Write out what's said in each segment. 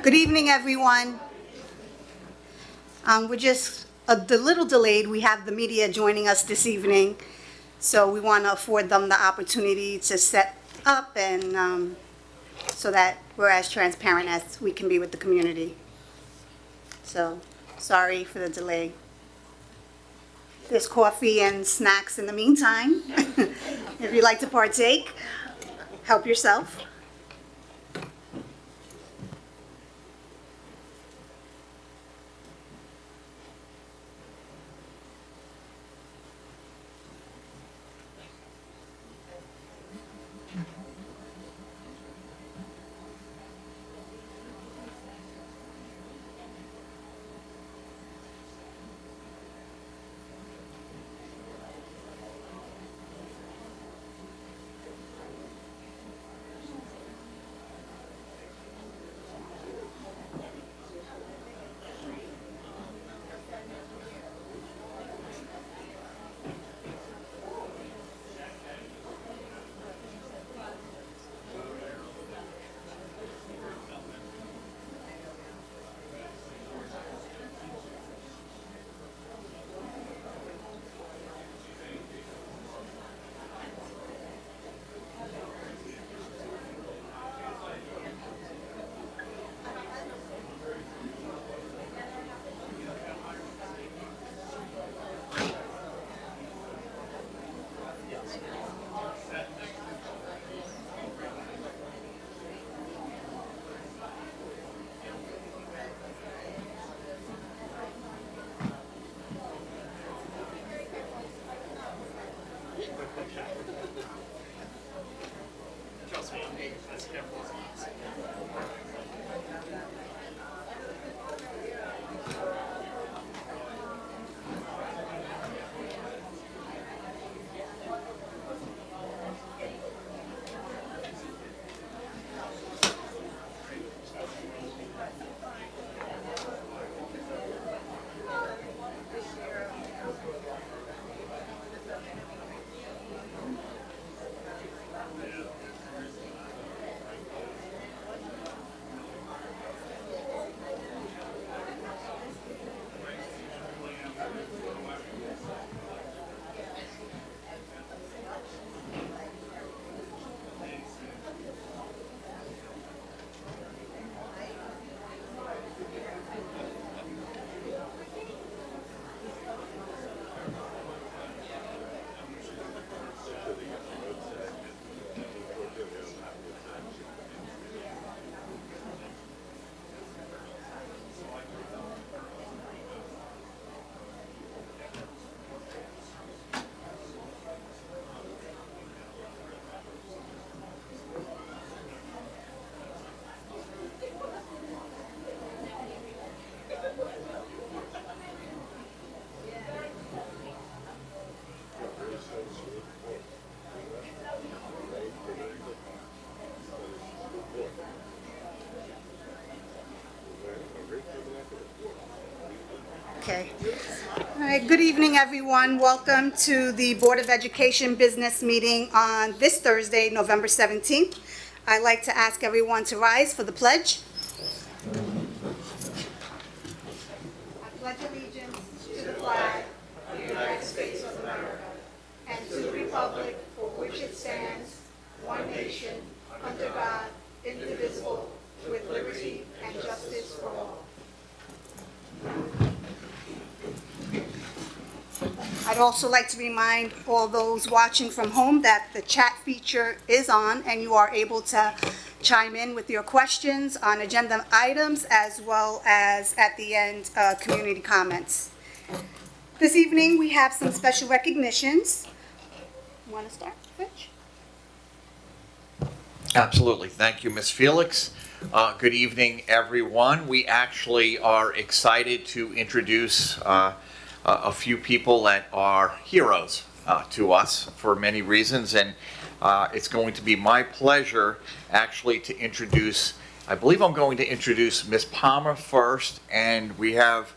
Good evening, everyone. We're just a little delayed. We have the media joining us this evening, so we want to afford them the opportunity to set up and so that we're as transparent as we can be with the community. So, sorry for the delay. There's coffee and snacks in the meantime. If you'd like to partake, help yourself. Okay. All right, good evening, everyone. Welcome to the Board of Education business meeting on this Thursday, November 17th. I'd like to ask everyone to rise for the pledge. I pledge allegiance to the flag of the United States of America and to the republic for which it stands, one nation, under God, indivisible, with liberty and justice for all. I'd also like to remind all those watching from home that the chat feature is on and you are able to chime in with your questions on agenda items as well as at the end, community comments. This evening we have some special recognitions. You want to start, Rich? Absolutely. Thank you, Ms. Felix. Good evening, everyone. We actually are excited to introduce a few people that are heroes to us for many reasons, and it's going to be my pleasure actually to introduce, I believe I'm going to introduce Ms. Palmer first, and we have,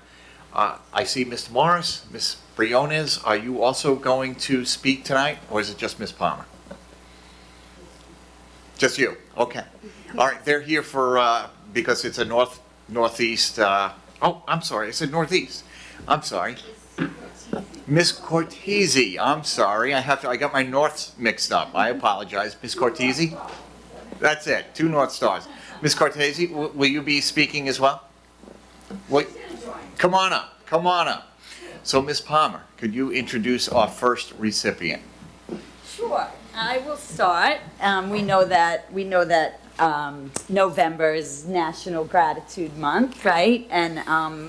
I see Mr. Morris, Ms. Briones. Are you also going to speak tonight, or is it just Ms. Palmer? Just you, okay. All right, they're here for because it's a northeast, oh, I'm sorry, I said northeast. I'm sorry. Miss Cortese, I'm sorry, I got my norths mixed up. I apologize. Miss Cortese? That's it, 2 North Stars. Miss Cortese, will you be speaking as well? Wait, come on up, come on up. So, Miss Palmer, could you introduce our first recipient? Sure, I will start. We know that November is National Gratitude Month, right? And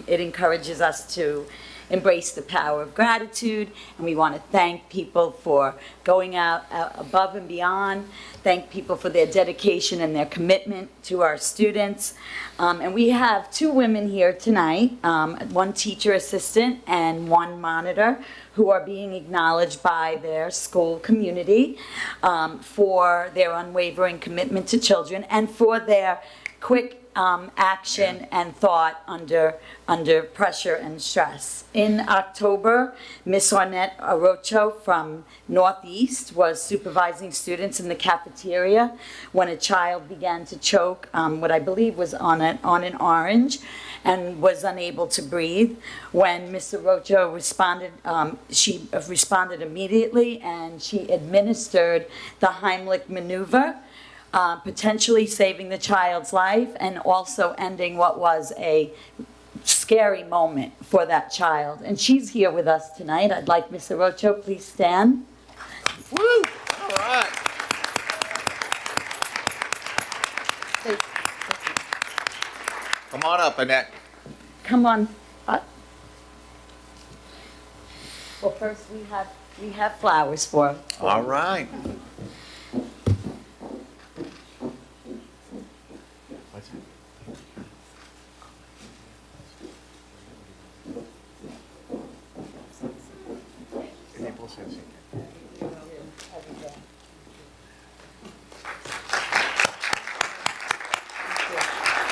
it encourages us to embrace the power of gratitude, and we want to thank people for going out above and beyond, thank people for their dedication and their commitment to our students. And we have 2 women here tonight, 1 teacher assistant and 1 monitor, who are being acknowledged by their school community for their unwavering commitment to children and for their quick action and thought under pressure and stress. In October, Miss Ornette Arocho from Northeast was supervising students in the cafeteria when a child began to choke, what I believe was on an orange, and was unable to breathe. When Miss Arocho responded, she responded immediately, and she administered the Heimlich maneuver, potentially saving the child's life and also ending what was a scary moment for that child. And she's here with us tonight. I'd like Miss Arocho, please stand. Woo! All right. Come on up, Annette. Come on. Well, first we have flowers for her. All right.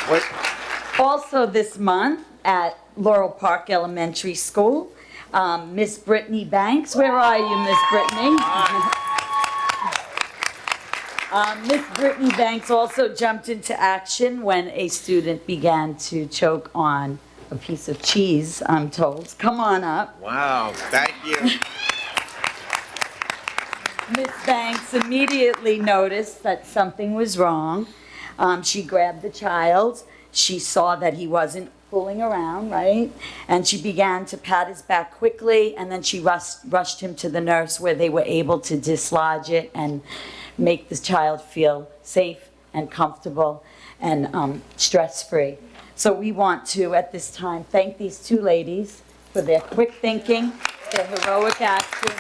What? Also this month at Laurel Park Elementary School, Miss Brittany Banks. Where are you, Miss Brittany? Miss Brittany Banks also jumped into action when a student began to choke on a piece of cheese, I'm told. Come on up. Wow, thank you. Miss Banks immediately noticed that something was wrong. She grabbed the child. She saw that he wasn't fooling around, right? And she began to pat his back quickly, and then she rushed him to the nurse where they were able to dislodge it and make the child feel safe and comfortable and stress-free. So we want to, at this time, thank these 2 ladies for their quick thinking, their heroic action,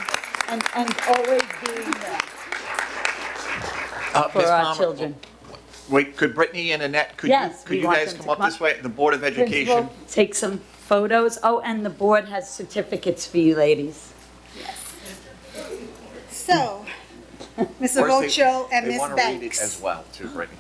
and always being there for Ms. our Palmer, children. Wait, could Brittany and Annette, could Yes, you we want guys them come to up come this up. way? The Board of Education. Principal, take some photos. Oh, and the board has certificates for you ladies. So, Ms. Of course, Arocho and They Ms. want to read it Banks, as well, too, Brittany.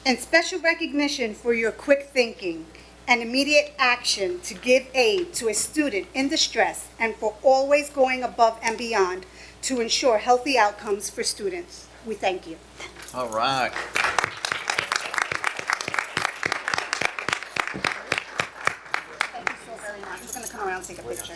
in special recognition for your quick thinking and immediate action to give aid to a student in distress and for always going above and beyond to ensure healthy outcomes for students. We thank you. All right. Thank you so very much. We're going to come around and take a picture.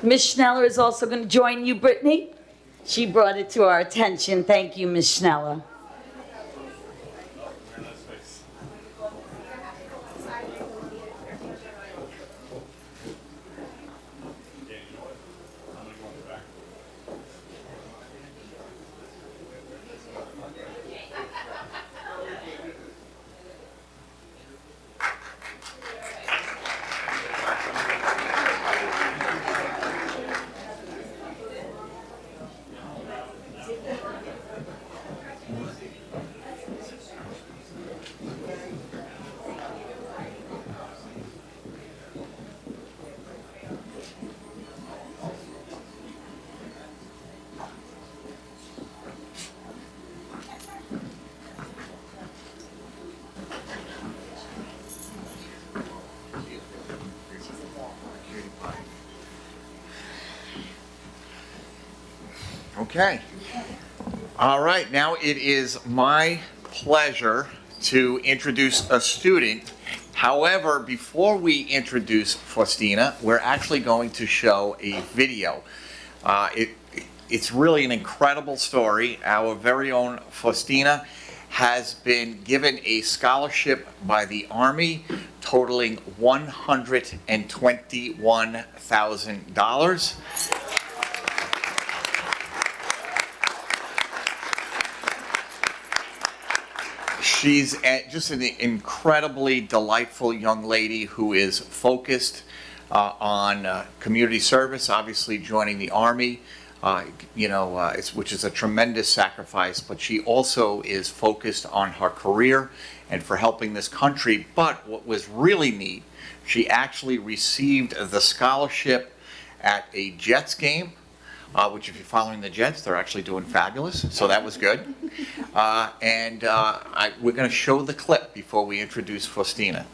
Ms. Schneller is also going to join you, Brittany. She brought it to our attention. Thank you, Ms. Schneller. Okay. All right, now it is my pleasure to introduce a student. However, before we introduce Faustina, we're actually going to show a video. It's really an incredible story. Our very own Faustina has been given a scholarship by the Army totaling $121,000. She's just an incredibly delightful young lady who is focused on community service, obviously joining the Army, which is a tremendous sacrifice, but she also is focused on her career and for helping this country. But what was really neat, she actually received the scholarship at a Jets game, which if you're following the Jets, they're actually doing fabulous, so that was good. We're going to show the clip before we introduce Faustina.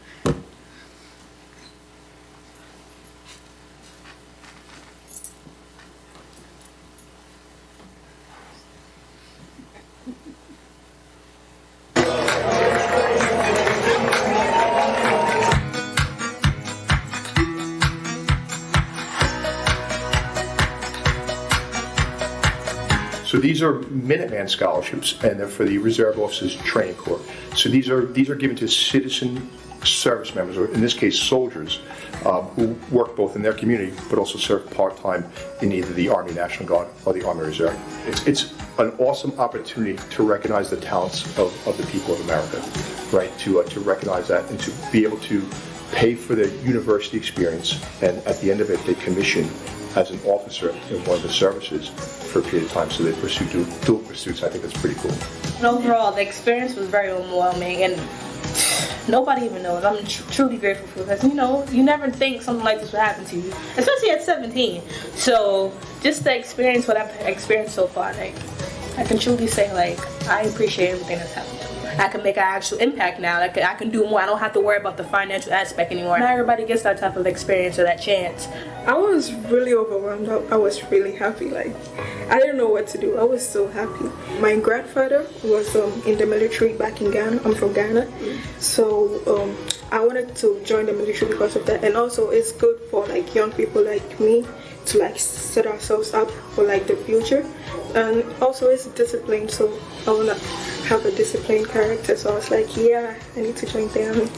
So these are Minuteman scholarships, and they're for the Reserve Officers Training Corps. So these are given to citizen service members, or in this case, soldiers, who work both in their community but also serve part-time in either the Army National Guard or the Army Reserve. It's an awesome opportunity to recognize the talents of the people of America, right? To recognize that and to be able to pay for their university experience, and at the end of it, they commission as an officer in one of the services for a period of time, so they pursue dual pursuits. I think that's pretty cool. And overall, the experience was very overwhelming, and nobody even knows. I'm truly grateful for this. You never think something like this would happen to you, especially at 17. So just the experience, what I've experienced so far, I can truly say, I appreciate everything that's happened to me. I can make an actual impact now. I can do more. I don't have to worry about the financial aspect anymore. Not everybody gets that type of experience or that chance. I was really overwhelmed. I was really happy. I didn't know what to do. I was so happy. My grandfather was in the military back in Ghana. I'm from Ghana. So I wanted to join the military because of that. And also it's good for young people like me to set ourselves up for the future. And also it's discipline, so I want to have a disciplined character. So I was I need to join the Army.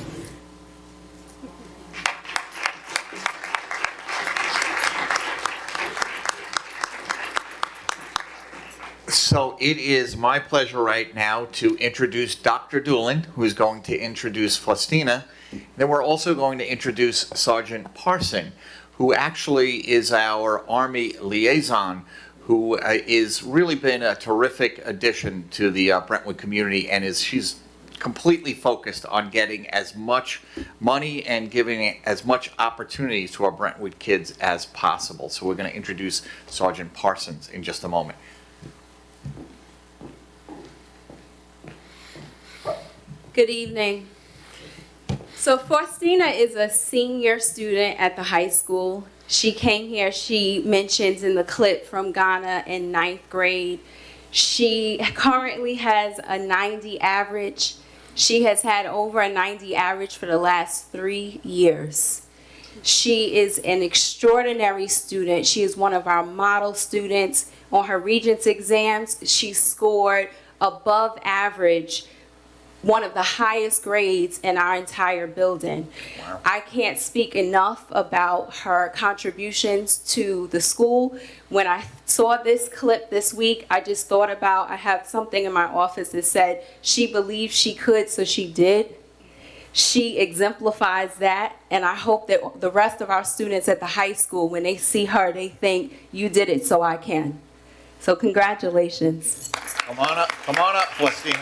So it is my pleasure right now to introduce Dr. Doolin, who is going to introduce Faustina. Then we're also going to introduce Sergeant Parson, who actually is our Army liaison, who is really been a terrific addition to the Brentwood community, and she's completely focused on getting as much money and giving as much opportunities to our Brentwood kids as possible. So we're going to introduce Sergeant Parsons in just a moment. Good evening. So Faustina is a senior student at the high school. She came here, she mentions in the clip, from Ghana in 9th grade. She currently has a 90 average. She has had over a 90 average for the last 3 years. She is an extraordinary student. She is one of our model students. On her Regents exams, she scored above average, one of the highest grades in our entire building. Wow. I can't speak enough about her contributions to the school. When I saw this clip this week, I just thought about, I have something in my office that said, she believed she could, so she did. She exemplifies that, and I hope that the rest of our students at the high school, when they see her, they think, you did it, so I can. So congratulations. Come on up, Faustina.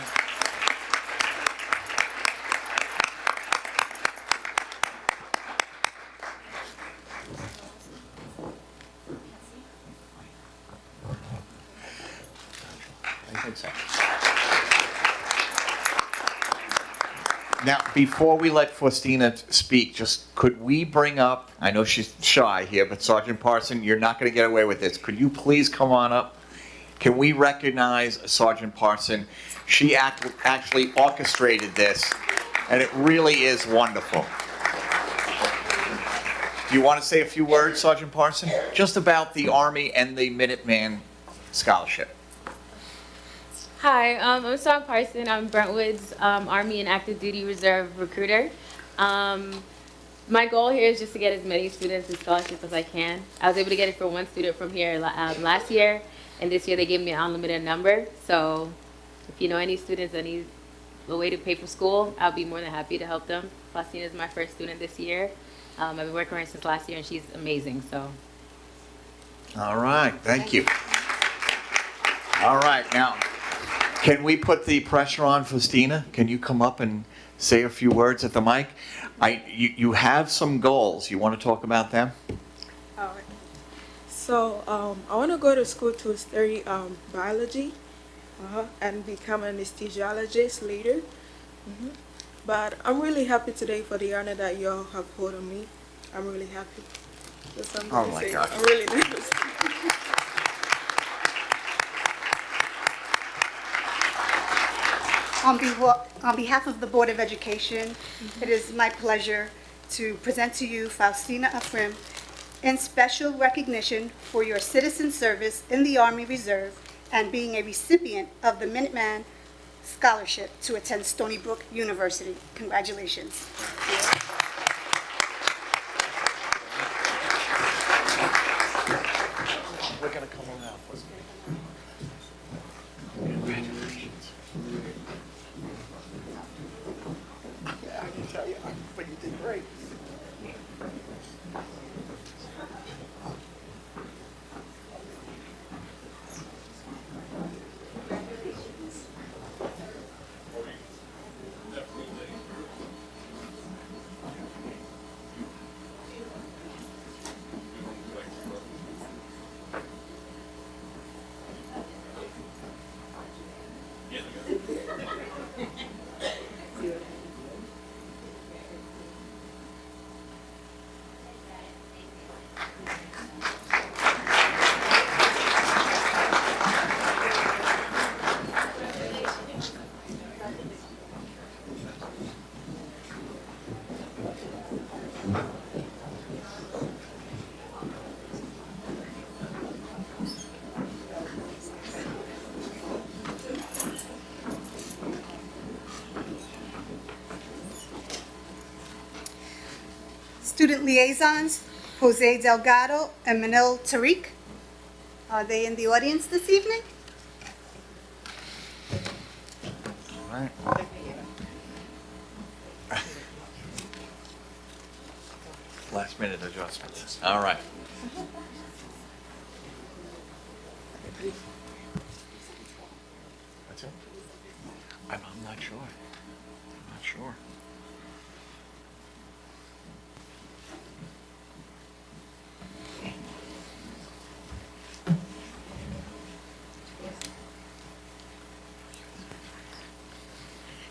Now, before we let Faustina speak, just could we bring up, I know she's shy here, but Sergeant Parson, you're not going to get away with this. Could you please come on up? Can we recognize Sergeant Parson? She actually orchestrated this, and it really is wonderful. Do you want to say a few words, Sergeant Parson, just about the Army and the Minuteman Scholarship? Hi, I'm Sergeant Parson. I'm Brentwood's Army and Active Duty Reserve recruiter. My goal here is just to get as many students in scholarships as I can. I was able to get it for one student from here last year, and this year they gave me an unlimited number. So if you know any students that need a way to pay for school, I'll be more than happy to help them. Faustina is my first student this year. I've been working with her since last year, and she's amazing. So. All right, thank you. All right, now, can we put the pressure on Faustina? Can you come up and say a few words at the mic? You have some goals. You want to talk about them? All right. So I want to go to school to study biology and become an anesthesiologist later. But I'm really happy today for the honor that y'all have put on me. I'm really happy. That's what I'm Oh gonna my say. God. I'm really nervous. On behalf of the Board of Education, it is my pleasure to present to you Faustina Afrim in special recognition for your citizen service in the Army Reserve and being a recipient of the Minuteman Scholarship to attend Stony Brook University. Congratulations. We're going to come around. Congratulations. I can tell you, but you did great. Student liaisons, Jose Delgado and Manil Tariq. Are they in the audience this evening? All right. Last minute adjustments. All right. That's it? I'm not sure. I'm not sure.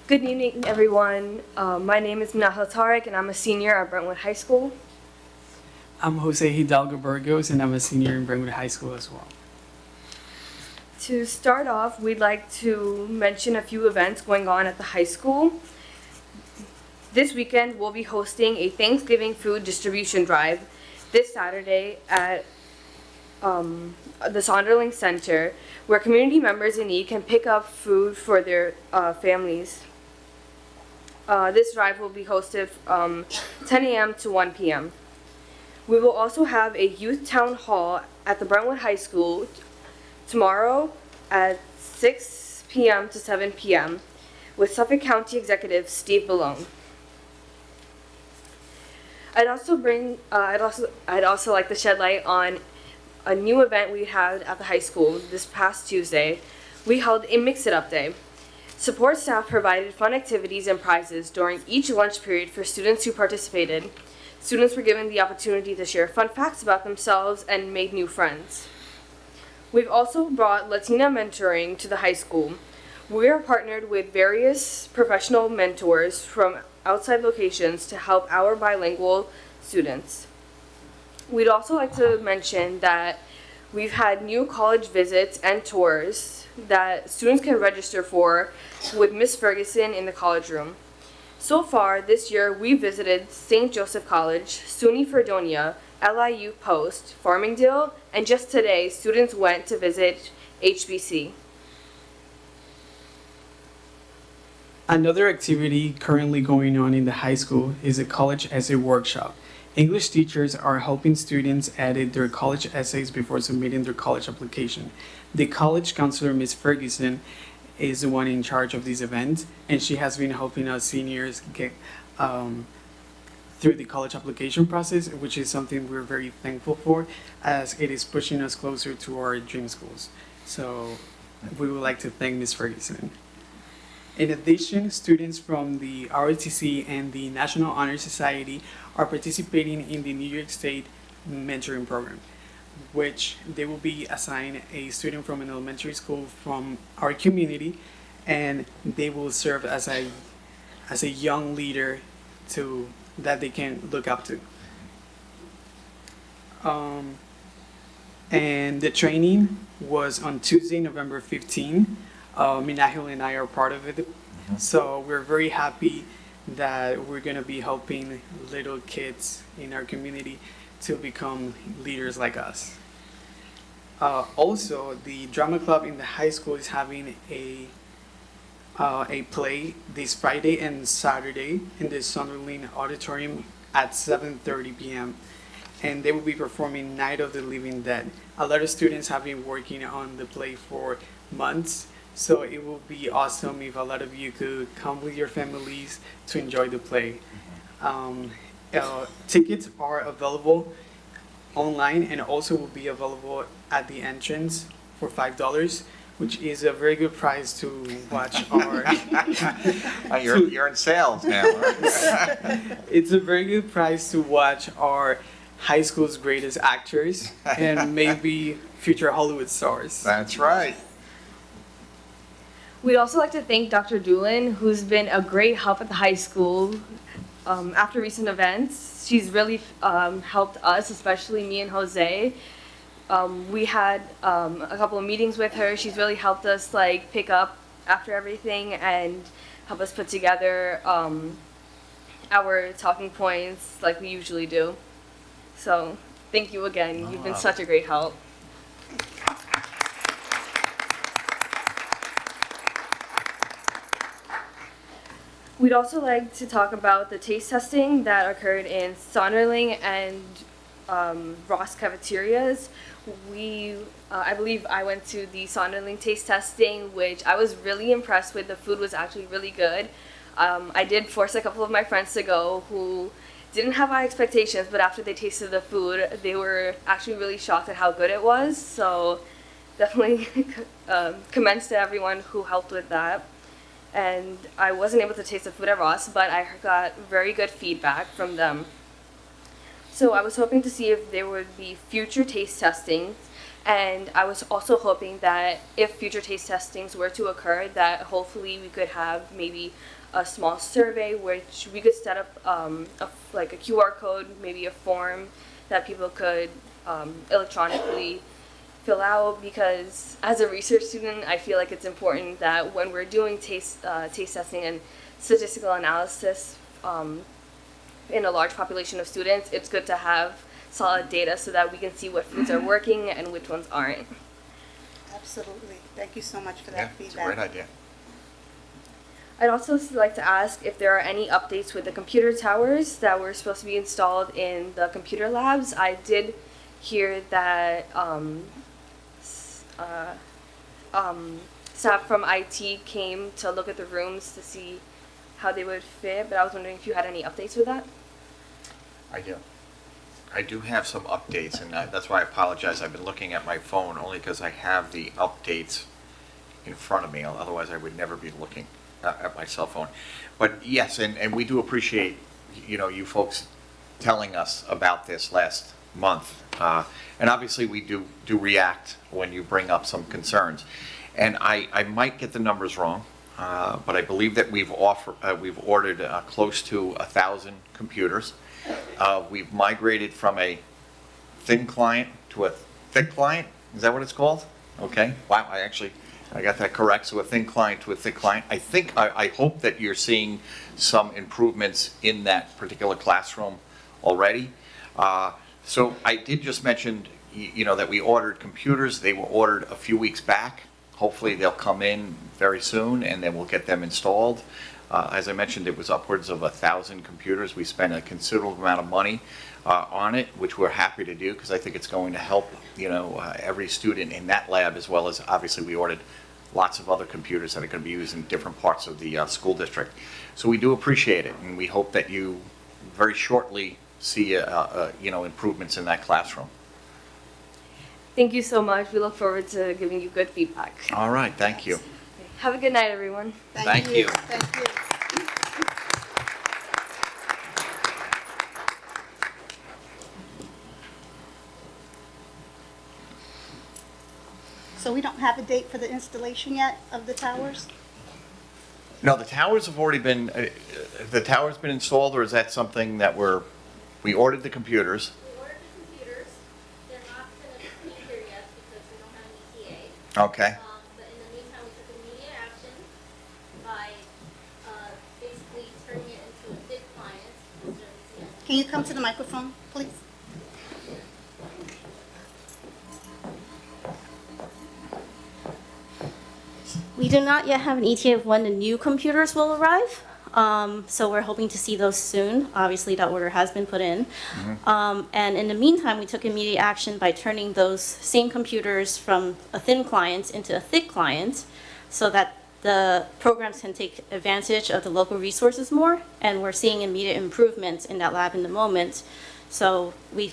Good evening, everyone. My name is Nahal Tarek, and I'm a senior at Brentwood High School. I'm Jose Hidalgo Burgos, and I'm a senior in Brentwood High School as well. To start off, we'd like to mention a few events going on at the high school. This weekend, we'll be hosting a Thanksgiving food distribution drive this Saturday at the Sonderling Center, where community members in need can pick up food for their families. This drive will be hosted from 10 a.m. to 1 p.m. We will also have a youth town hall at the Brentwood High School tomorrow at 6 p.m. to 7 p.m. with Suffolk County Executive Steve Ballone. I'd also like to shed light on a new event we had at the high school this past Tuesday. We held a Mix It Up Day. Support staff provided fun activities and prizes during each lunch period for students who participated. Students were given the opportunity to share fun facts about themselves and made new friends. We've also brought Latina mentoring to the high school. We are partnered with various professional mentors from outside locations to help our bilingual students. We'd also like to mention that we've had new college visits and tours that students can register for with Miss Ferguson in the college room. So far this year, we visited St. Joseph College, SUNY Fredonia, LIU Post, Farmingdale, and just today, students went to visit HBC. Another activity currently going on in the high school is a college essay workshop. English teachers are helping students edit their college essays before submitting their college application. The college counselor, Ms. Ferguson, is the one in charge of this event, and she has been helping us seniors get through the college application process, which is something we're very thankful for, as it is pushing us closer to our dream schools. So we would like to thank Ms. Ferguson. In addition, students from the ROTC and the National Honor Society are participating in the New York State mentoring program, which they will be assigned a student from an elementary school from our community, and they will serve as a young leader that they can look up to. And the training was on Tuesday, November 15. Minahil and I are part of it. So we're very happy that we're going to be helping little kids in our community to become leaders like us. Also, the drama club in the high school is having a play this Friday and Saturday in the Sunderland Auditorium at 7:30 p.m. And they will be performing Night of the Living Dead. A lot of students have been working on the play for months, so it will be awesome if a lot of you could come with your families to enjoy the play. Tickets are available online and also will be available at the entrance for $5, which is a very good price to watch our... You're in sales now. It's a very good price to watch our high school's greatest actors and maybe future Hollywood stars. That's right. We'd also like to thank Dr. Doolin, who's been a great help at the high school after recent events. She's really helped us, especially me and Jose. We had a couple of meetings with her. She's really helped us pick up after everything and help us put together our talking points like we usually do. So thank you again. You've been such a great help. We'd also like to talk about the taste testing that occurred in Sonderling and Ross cafeterias. I believe I went to the Sonderling taste testing, which I was really impressed with. The food was actually really good. I did force a couple of my friends to go who didn't have high expectations, but after they tasted the food, they were actually really shocked at how good it was. So definitely commends to everyone who helped with that. And I wasn't able to taste the food at Ross, but I got very good feedback from them. So I was hoping to see if there would be future taste testings, and I was also hoping that if future taste testings were to occur, that hopefully we could have maybe a small survey which we could set up a QR code, maybe a form that people could electronically fill out, because as a research student, I feel like it's important that when we're doing taste testing and statistical analysis in a large population of students, it's good to have solid data so that we can see what foods are working and which ones aren't. Absolutely. Thank you so much for Yeah, that it's a feedback. great idea. I'd also like to ask if there are any updates with the computer towers that were supposed to be installed in the computer labs. I did hear that staff from IT came to look at the rooms to see how they would fit, but I was wondering if you had any updates with that? I do have some updates, and that's why I apologize. I've been looking at my phone only because I have the updates in front of me. Otherwise, I would never be looking at my cell phone. But yes, and we do appreciate, you folks telling us about this last month. And obviously, we do react when you bring up some concerns. And I might get the numbers wrong, but I believe that we've ordered close to 1,000 computers. We've migrated from a thin client to a thick client, Is that what it's called? Okay, wow, I got that correct, so a thin client to a thick client. I hope that you're seeing some improvements in that particular classroom already. So I did just mention, that we ordered computers. They were ordered a few weeks back. Hopefully they'll come in very soon and then we'll get them installed. As I mentioned, it was upwards of 1,000 computers. We spent a considerable amount of money on it, which we're happy to do because I think it's going to help, every student in that lab, as well as obviously we ordered lots of other computers that are going to be used in different parts of the school district. So we do appreciate it, and we hope that you very shortly see, improvements in that classroom. Thank you so much. We look forward to giving you good feedback. All right, thank you. Have a good night, everyone. Thank you. Thank you. So we don't have a date for the installation yet of the towers? No, the towers have already been, the tower's been installed, or is that something that we ordered the computers? We ordered the computers. They're not finished being here yet because we don't have an ETA. Okay. But in the meantime, we took immediate action by basically turning it into a big client. Can you come to the microphone, please? We do not yet have an ETA of when the new computers will arrive. So we're hoping to see those soon. Obviously, that order has been put in. And in the meantime, we took immediate action by turning those same computers from a thin client into a thick client so that the programs can take advantage of the local resources more. And we're seeing immediate improvements in that lab in the moment. So we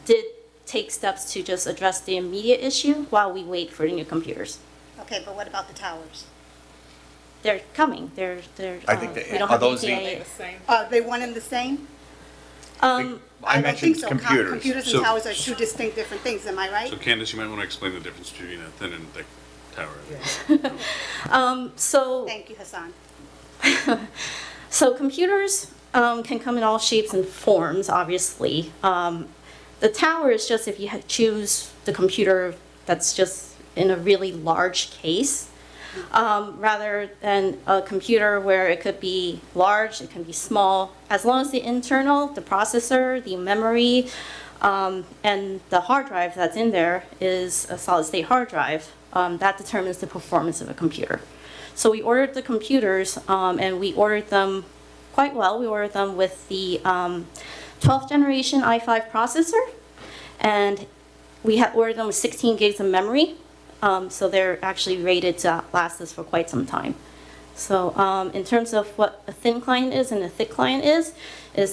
did take steps to just address the immediate issue while we wait for the new computers. Okay, but what about the towers? They're coming. They're. I think we don't are have those ETA. Are they one and the same? I don't mentioned think so. computers. Computers and So- towers are two distinct different things, am I right? So Candace, you might want to explain the difference between a thin and thick tower. So. Thank you, Hassan. So computers can come in all shapes and forms, obviously. The tower is just if you choose the computer that's just in a really large case, rather than a computer where it could be large, it can be small. As long as the internal, the processor, the memory, and the hard drive that's in there is a solid-state hard drive, that determines the performance of a computer. So we ordered the computers, and we ordered them quite well. We ordered them with the 12th generation i5 processor, and we had ordered them with 16 gigs of memory. So they're actually rated to last us for quite some time. So in terms of what a thin client is and a thick client is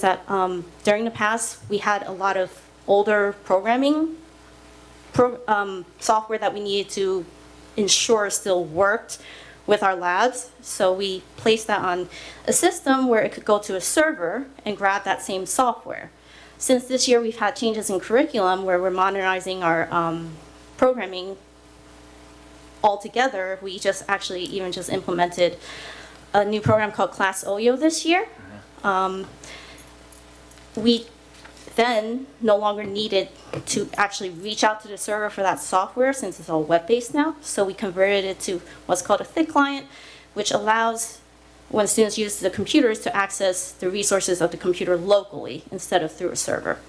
that during the past, we had a lot of older programming software that we needed to ensure still worked with our labs. So we placed that on a system where it could go to a server and grab that same software. Since this year, we've had changes in curriculum where we're modernizing our programming altogether. We just actually even just implemented a new program called Class OYO this year. We then no longer needed to actually reach out to the server for that software since it's all web-based now. So we converted it to what's called a thick client, which allows when students use the computers to access the resources of the computer locally instead of through a server.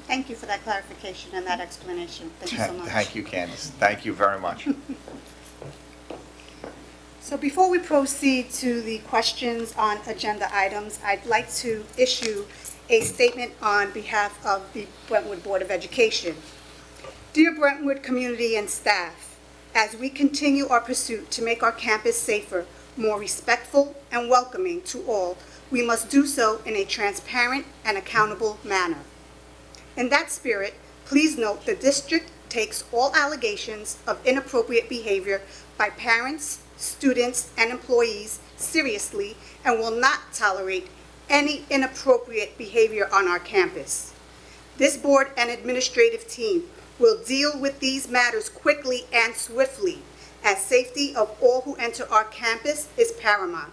Thank you for that clarification and that explanation. Thank you so much. Thank you, Candace. Thank you very much. So before we proceed to the questions on agenda items, I'd like to issue a statement on behalf of the Brentwood Board of Education. Dear Brentwood community and staff, as we continue our pursuit to make our campus safer, more respectful, and welcoming to all, we must do so in a transparent and accountable manner. In that spirit, please note the district takes all allegations of inappropriate behavior by parents, students, and employees seriously and will not tolerate any inappropriate behavior on our campus. This board and administrative team will deal with these matters quickly and swiftly, as safety of all who enter our campus is paramount.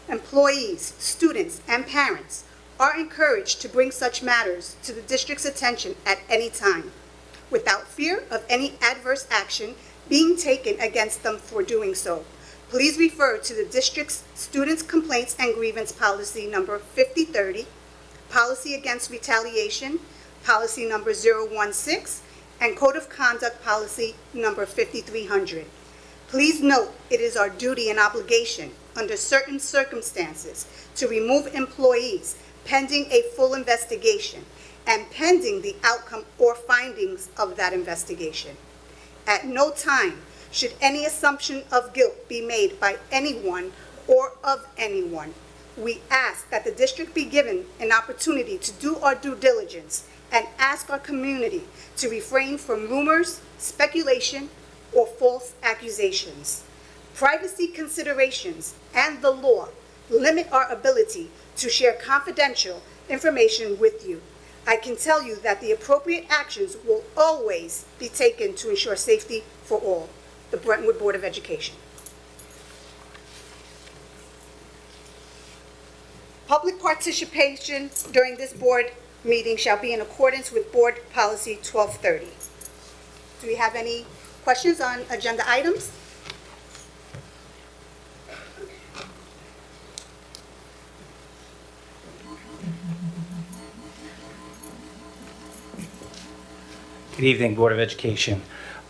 Employees, students, and parents are encouraged to bring such matters to the district's attention at any time. without fear of any adverse action being taken against them for doing so. Please refer to the district's Students' Complaints and Grievance Policy number 5030, Policy Against Retaliation, Policy number 016, and Code of Conduct Policy number 5300. Please note, it is our duty and obligation, under certain circumstances, to remove employees pending a full investigation and pending the outcome or findings of that investigation. At no time should any assumption of guilt be made by anyone or of anyone. We ask that the district be given an opportunity to do our due diligence and ask our community to refrain from rumors, speculation, or false accusations. Privacy considerations and the law limit our ability to share confidential information with you. I can tell you that the appropriate actions will always be taken to ensure safety for all. The Brentwood Board of Education. Public participation during this board meeting shall be in accordance with Board Policy 1230. Do we have any questions on agenda items? Good evening, Board of Education.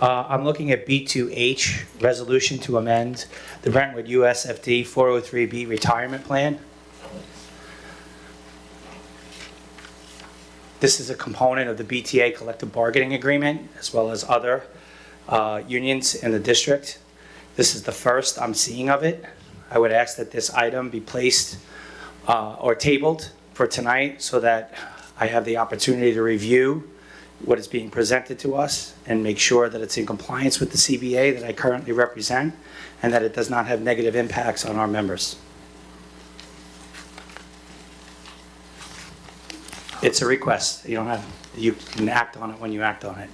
I'm looking at B2H, resolution to amend the Brentwood USFD 403B retirement plan. This is a component of the BTA collective bargaining agreement, as well as other unions in the district. This is the first I'm seeing of it. I would ask that this item be placed or tabled for tonight so that I have the opportunity to review what is being presented to us and make sure that it's in compliance with the CBA that I currently represent and that it does not have negative impacts on our members. It's a request. You can act on it when you act on it.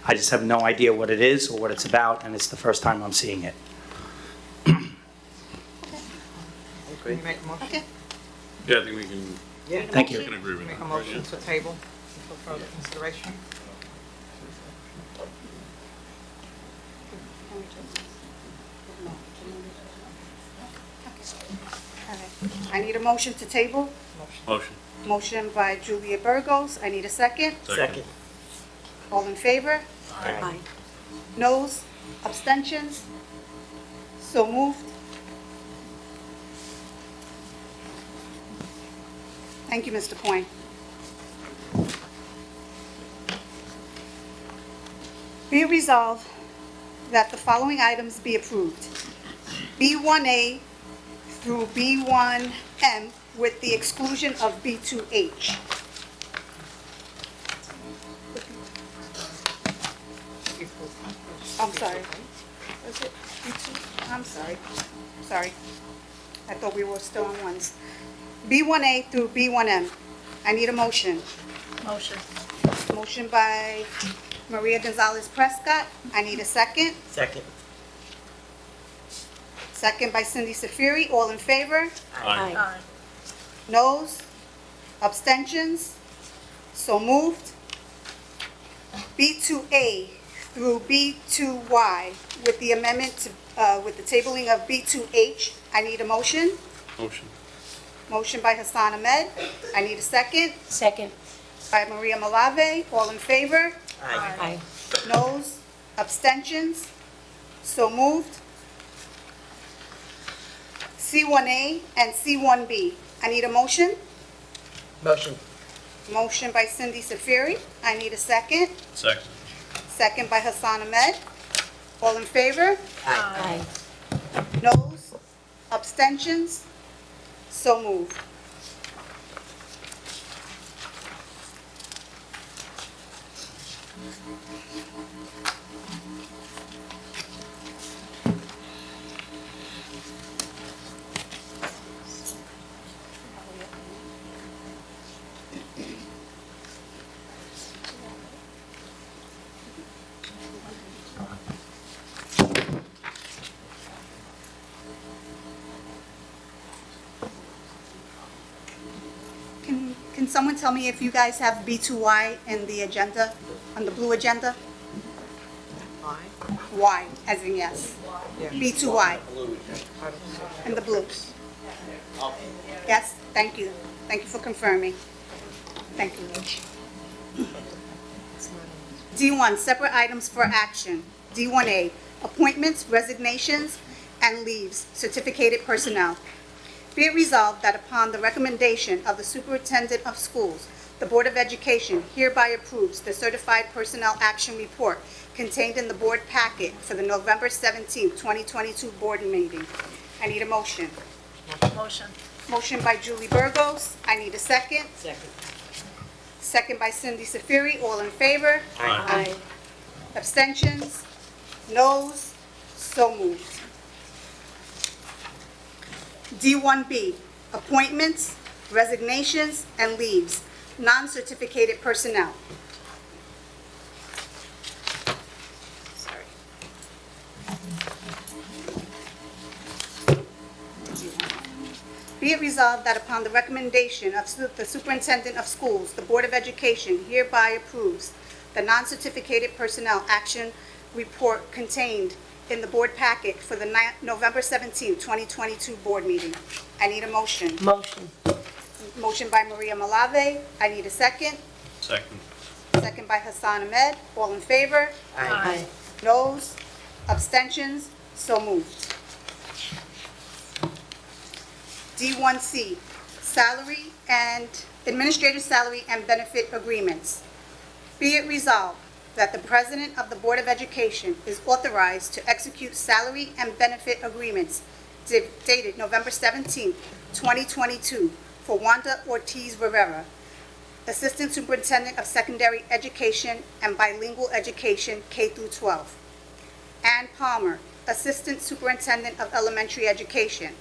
I just have no idea what it is or what it's about, and it's the first time I'm seeing it. Can you make a motion? Okay. Yeah, I think we can, Yeah. Thank you. we can agree with Make a that. motion to table for further consideration. I need a motion to table. Motion. Motion by Julia Burgos. I need a second. Second. All in favor? Aye. Noes? Abstentions? So moved. Thank you, Mr. Coyne. Be it resolved that the following items be approved. B1A through B1M with the exclusion of B2H. I'm sorry. Was it B2? I'm sorry. Sorry. I thought we were still on ones. B1A through B1M. I need a motion. Motion. Motion by Maria Gonzalez Prescott. I need a second. Second. Second by Cindy Safiri. All in favor? Aye. Noes? Abstentions? So moved. B2A through B2Y with the amendment to, with the tabling of B2H. I need a motion. Motion. Motion by Hassan Ahmed. I need a second. Second. By Maria Malave. All in favor? Aye. Noes? Abstentions? So moved. C1A and C1B. I need a motion. Motion. Motion by Cindy Safiri. I need a second. Second. Second by Hassan Ahmed. All in favor? Aye. Noes? Abstentions? So moved. Can someone tell me if you guys have B2Y in the agenda, on the blue agenda? Y, as in yes. Yeah. B2Y, in the blue. Yes, thank you. Thank you for confirming. Thank you, Rich. D1, separate items for action. D1A, appointments, resignations, and leaves, certificated personnel. Be it resolved that upon the recommendation of the Superintendent of Schools, the Board of Education hereby approves the certified personnel action report contained in the board packet for the November 17, 2022 board meeting. I need a motion. Motion. Motion by Julie Burgos. I need a second. Second. Second by Cindy Safiri. All in favor? Aye. Abstentions? Noes? So moved. D1B, appointments, resignations, and leaves, non-certificated personnel. Sorry. Be it resolved that upon the recommendation of the Superintendent of Schools, the Board of Education hereby approves the non-certificated personnel action report contained in the board packet for the November 17, 2022 board meeting. I need a motion. Motion. Motion by Maria Malave. I need a second. Second. Second by Hassan Ahmed. All in favor? Aye. Noes? Abstentions? So moved. D1C, salary and administrative salary and benefit agreements. Be it resolved that the President of the Board of Education is authorized to execute salary and benefit agreements dated November 17, 2022 for Wanda Ortiz Rivera, Assistant Superintendent of Secondary Education and Bilingual Education K-12. Ann Palmer, Assistant Superintendent of Elementary Education.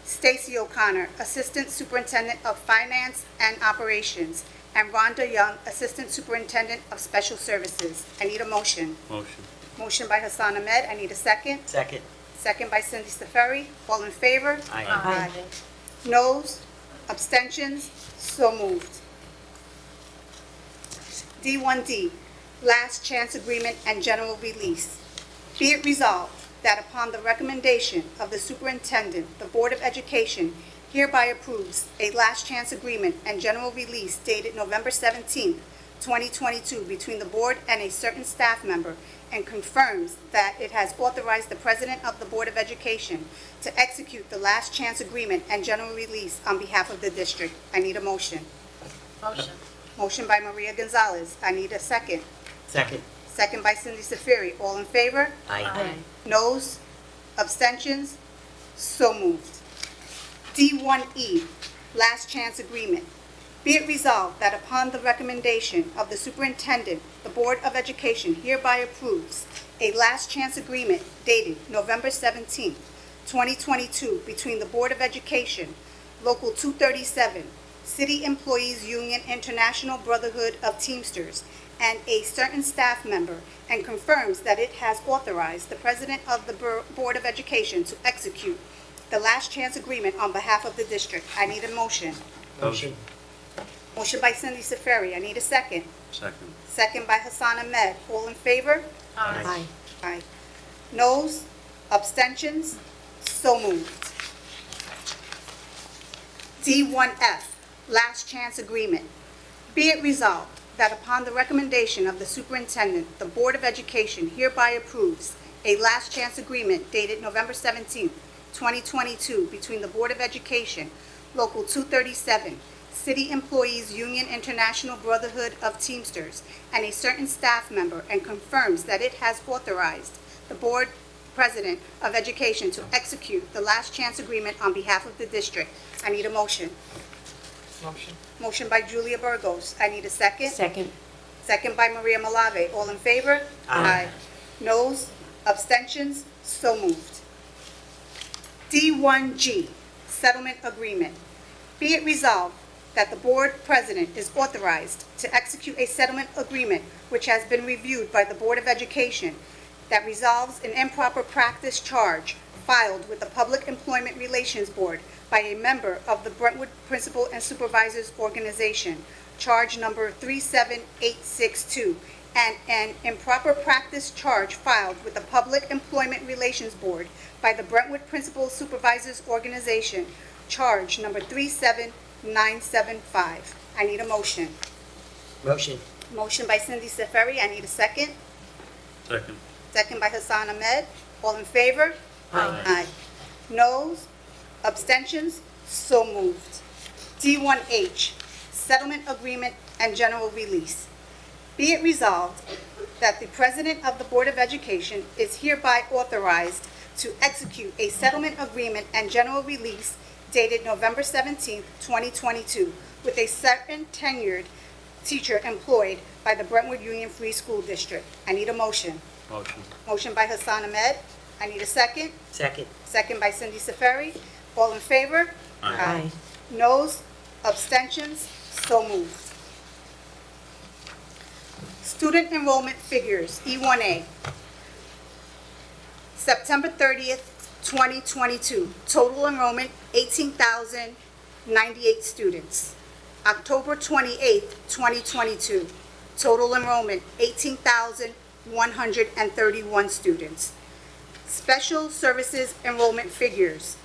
Stacy O'Connor, Assistant Superintendent of Finance and Operations. And Rhonda Young, Assistant Superintendent of Special Services. I need a motion. Motion. Motion by Hassan Ahmed. I need a second. Second. Second by Cindy Safari. All in favor? Aye. Noes? Abstentions? So moved. D1D, last chance agreement and general release. Be it resolved that upon the recommendation of the Superintendent, the Board of Education hereby approves a last chance agreement and general release dated November 17, 2022 between the board and a certain staff member and confirms that it has authorized the President of the Board of Education to execute the last chance agreement and general release on behalf of the district. I need a motion. Motion. Motion by Maria Gonzalez. I need a second. Second. Second by Cindy Safiri. All in favor? Aye. Noes? Abstentions? So moved. D1E, last chance agreement. Be it resolved that upon the recommendation of the Superintendent, the Board of Education hereby approves a last chance agreement dated November 17, 2022 between the Board of Education, Local 237, City Employees Union International Brotherhood of Teamsters, and a certain staff member, and confirms that it has authorized the President of the Board of Education to execute the last chance agreement on behalf of the district. I need a motion. Motion. Motion by Cindy Safari. I need a second. Second. Second by Hassan Ahmed. All in favor? Aye. Aye. Noes? Abstentions? So moved. D1F, last chance agreement. Be it resolved that upon the recommendation of the Superintendent, the Board of Education hereby approves a last chance agreement dated November 17, 2022 between the Board of Education, Local 237, City Employees Union International Brotherhood of Teamsters, and a certain staff member, and confirms that it has authorized the Board President of Education to execute the last chance agreement on behalf of the district. I need a motion. Motion. Motion by Julia Burgos. I need a second. Second. Second by Maria Malave. All in favor? Aye. Noes? Abstentions? So moved. D1G, settlement agreement. Be it resolved that the board president is authorized to execute a settlement agreement which has been reviewed by the Board of Education that resolves an improper practice charge filed with the Public Employment Relations Board by a member of the Brentwood Principal and Supervisors Organization, charge number 37862, and an improper practice charge filed with the Public Employment Relations Board by the Brentwood Principal Supervisors Organization, charge number 37975. I need a motion. Motion. Motion by Cindy Seferi. I need a second. Second. Second by Hassan Ahmed. All in favor? Aye. Noes? Abstentions? So moved. D1H, Settlement Agreement and General Release. Be it resolved that the President of the Board of Education is hereby authorized to execute a settlement agreement and general release dated November 17, 2022, with a certain tenured teacher employed by the Brentwood Union Free School District. I need a motion. Motion. Motion by Hassan Ahmed. I need a second. Second. Second by Cindy Seferi. All in favor? Aye. Noes? Abstentions? So moved. Student enrollment figures, E1A. September 30th, 2022, total enrollment 18,098 students. October 28th, 2022, total enrollment 18,131 students. Special services enrollment figures.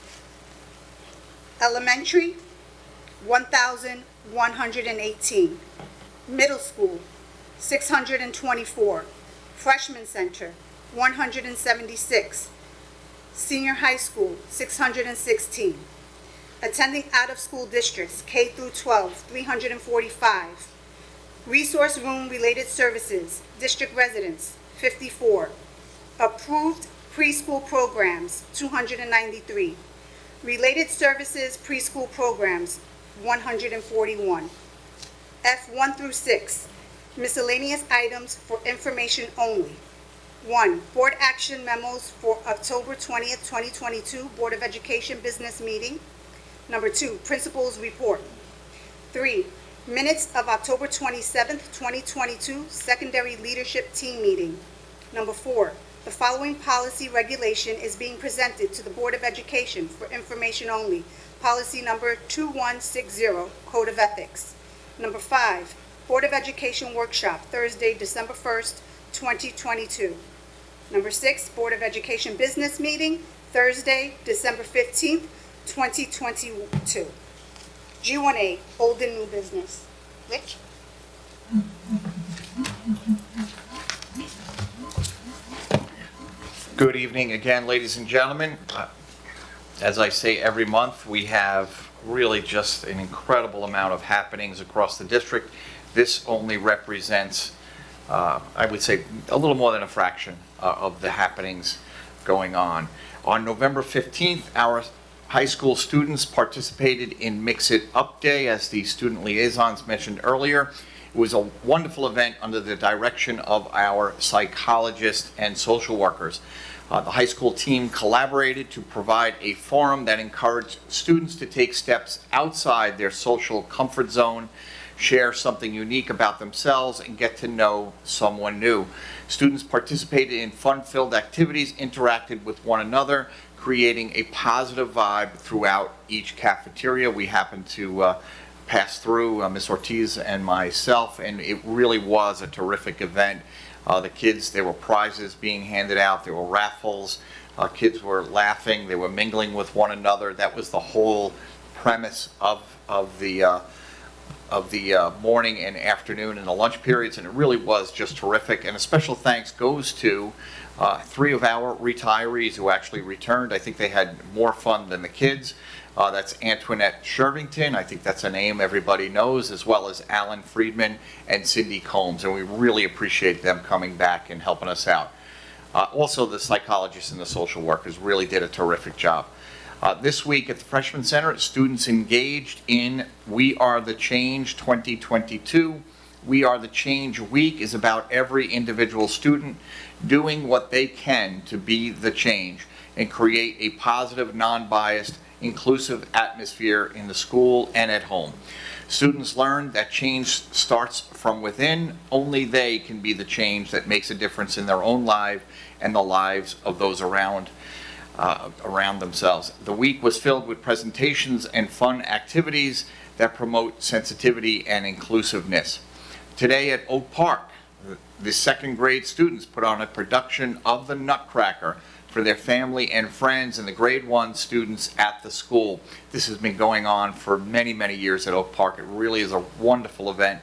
Elementary, 1,118. Middle school, 624. Freshman center, 176. Senior high school, 616. Attending out-of-school districts, K through 12, 345. Resource room related services, district residents, 54. Approved preschool programs, 293. Related services preschool programs, 141. F1 through 6, miscellaneous items for information only. 1, board action memos for October 20th, 2022 Board of Education business meeting. Number 2, principal's report. 3, minutes of October 27th, 2022 secondary leadership team meeting. Number 4, the following policy regulation is being presented to the Board of Education for information only. Policy number 2160, Code of Ethics. Number 5, Board of Education workshop, Thursday, December 1st, 2022. Number 6, Board of Education business meeting, Thursday, December 15th, 2022. G1A, old and new business. Rich? Good evening again, ladies and gentlemen. As I say every month, we have really just an incredible amount of happenings across the district. This only represents, I would say, a little more than a fraction of the happenings going on. On November 15th, our high school students participated in Mix It Up Day, as the student liaisons mentioned earlier. It was a wonderful event under the direction of our psychologists and social workers. The high school team collaborated to provide a forum that encouraged students to take steps outside their social comfort zone, share something unique about themselves, and get to know someone new. Students participated in fun-filled activities, interacted with one another, creating a positive vibe throughout each cafeteria. We happened to pass through, Ms. Ortiz and myself, and it really was a terrific event. The kids, there were prizes being handed out, there were raffles, kids were laughing, they were mingling with one another. That was the whole premise of the morning and afternoon and the lunch periods, and it really was just terrific. And a special thanks goes to 3 of our retirees who actually returned. I think they had more fun than the kids. That's Antoinette Shervington, I think that's a name everybody knows, as well as Alan Friedman and Cindy Combs, and we really appreciate them coming back and helping us out. Also, the psychologists and the social workers really did a terrific job. This week at the Freshman Center, students engaged in We Are the Change 2022. We Are the Change Week is about every individual student doing what they can to be the change and create a positive, non-biased, inclusive atmosphere in the school and at home. Students learn that change starts from within. Only they can be the change that makes a difference in their own life and the lives of those around themselves. The week was filled with presentations and fun activities that promote sensitivity and inclusiveness. Today at Oak Park, The second grade students put on a production of the Nutcracker for their family and friends and the grade 1 students at the school. This has been going on for many, many years at Oak Park. It really is a wonderful event.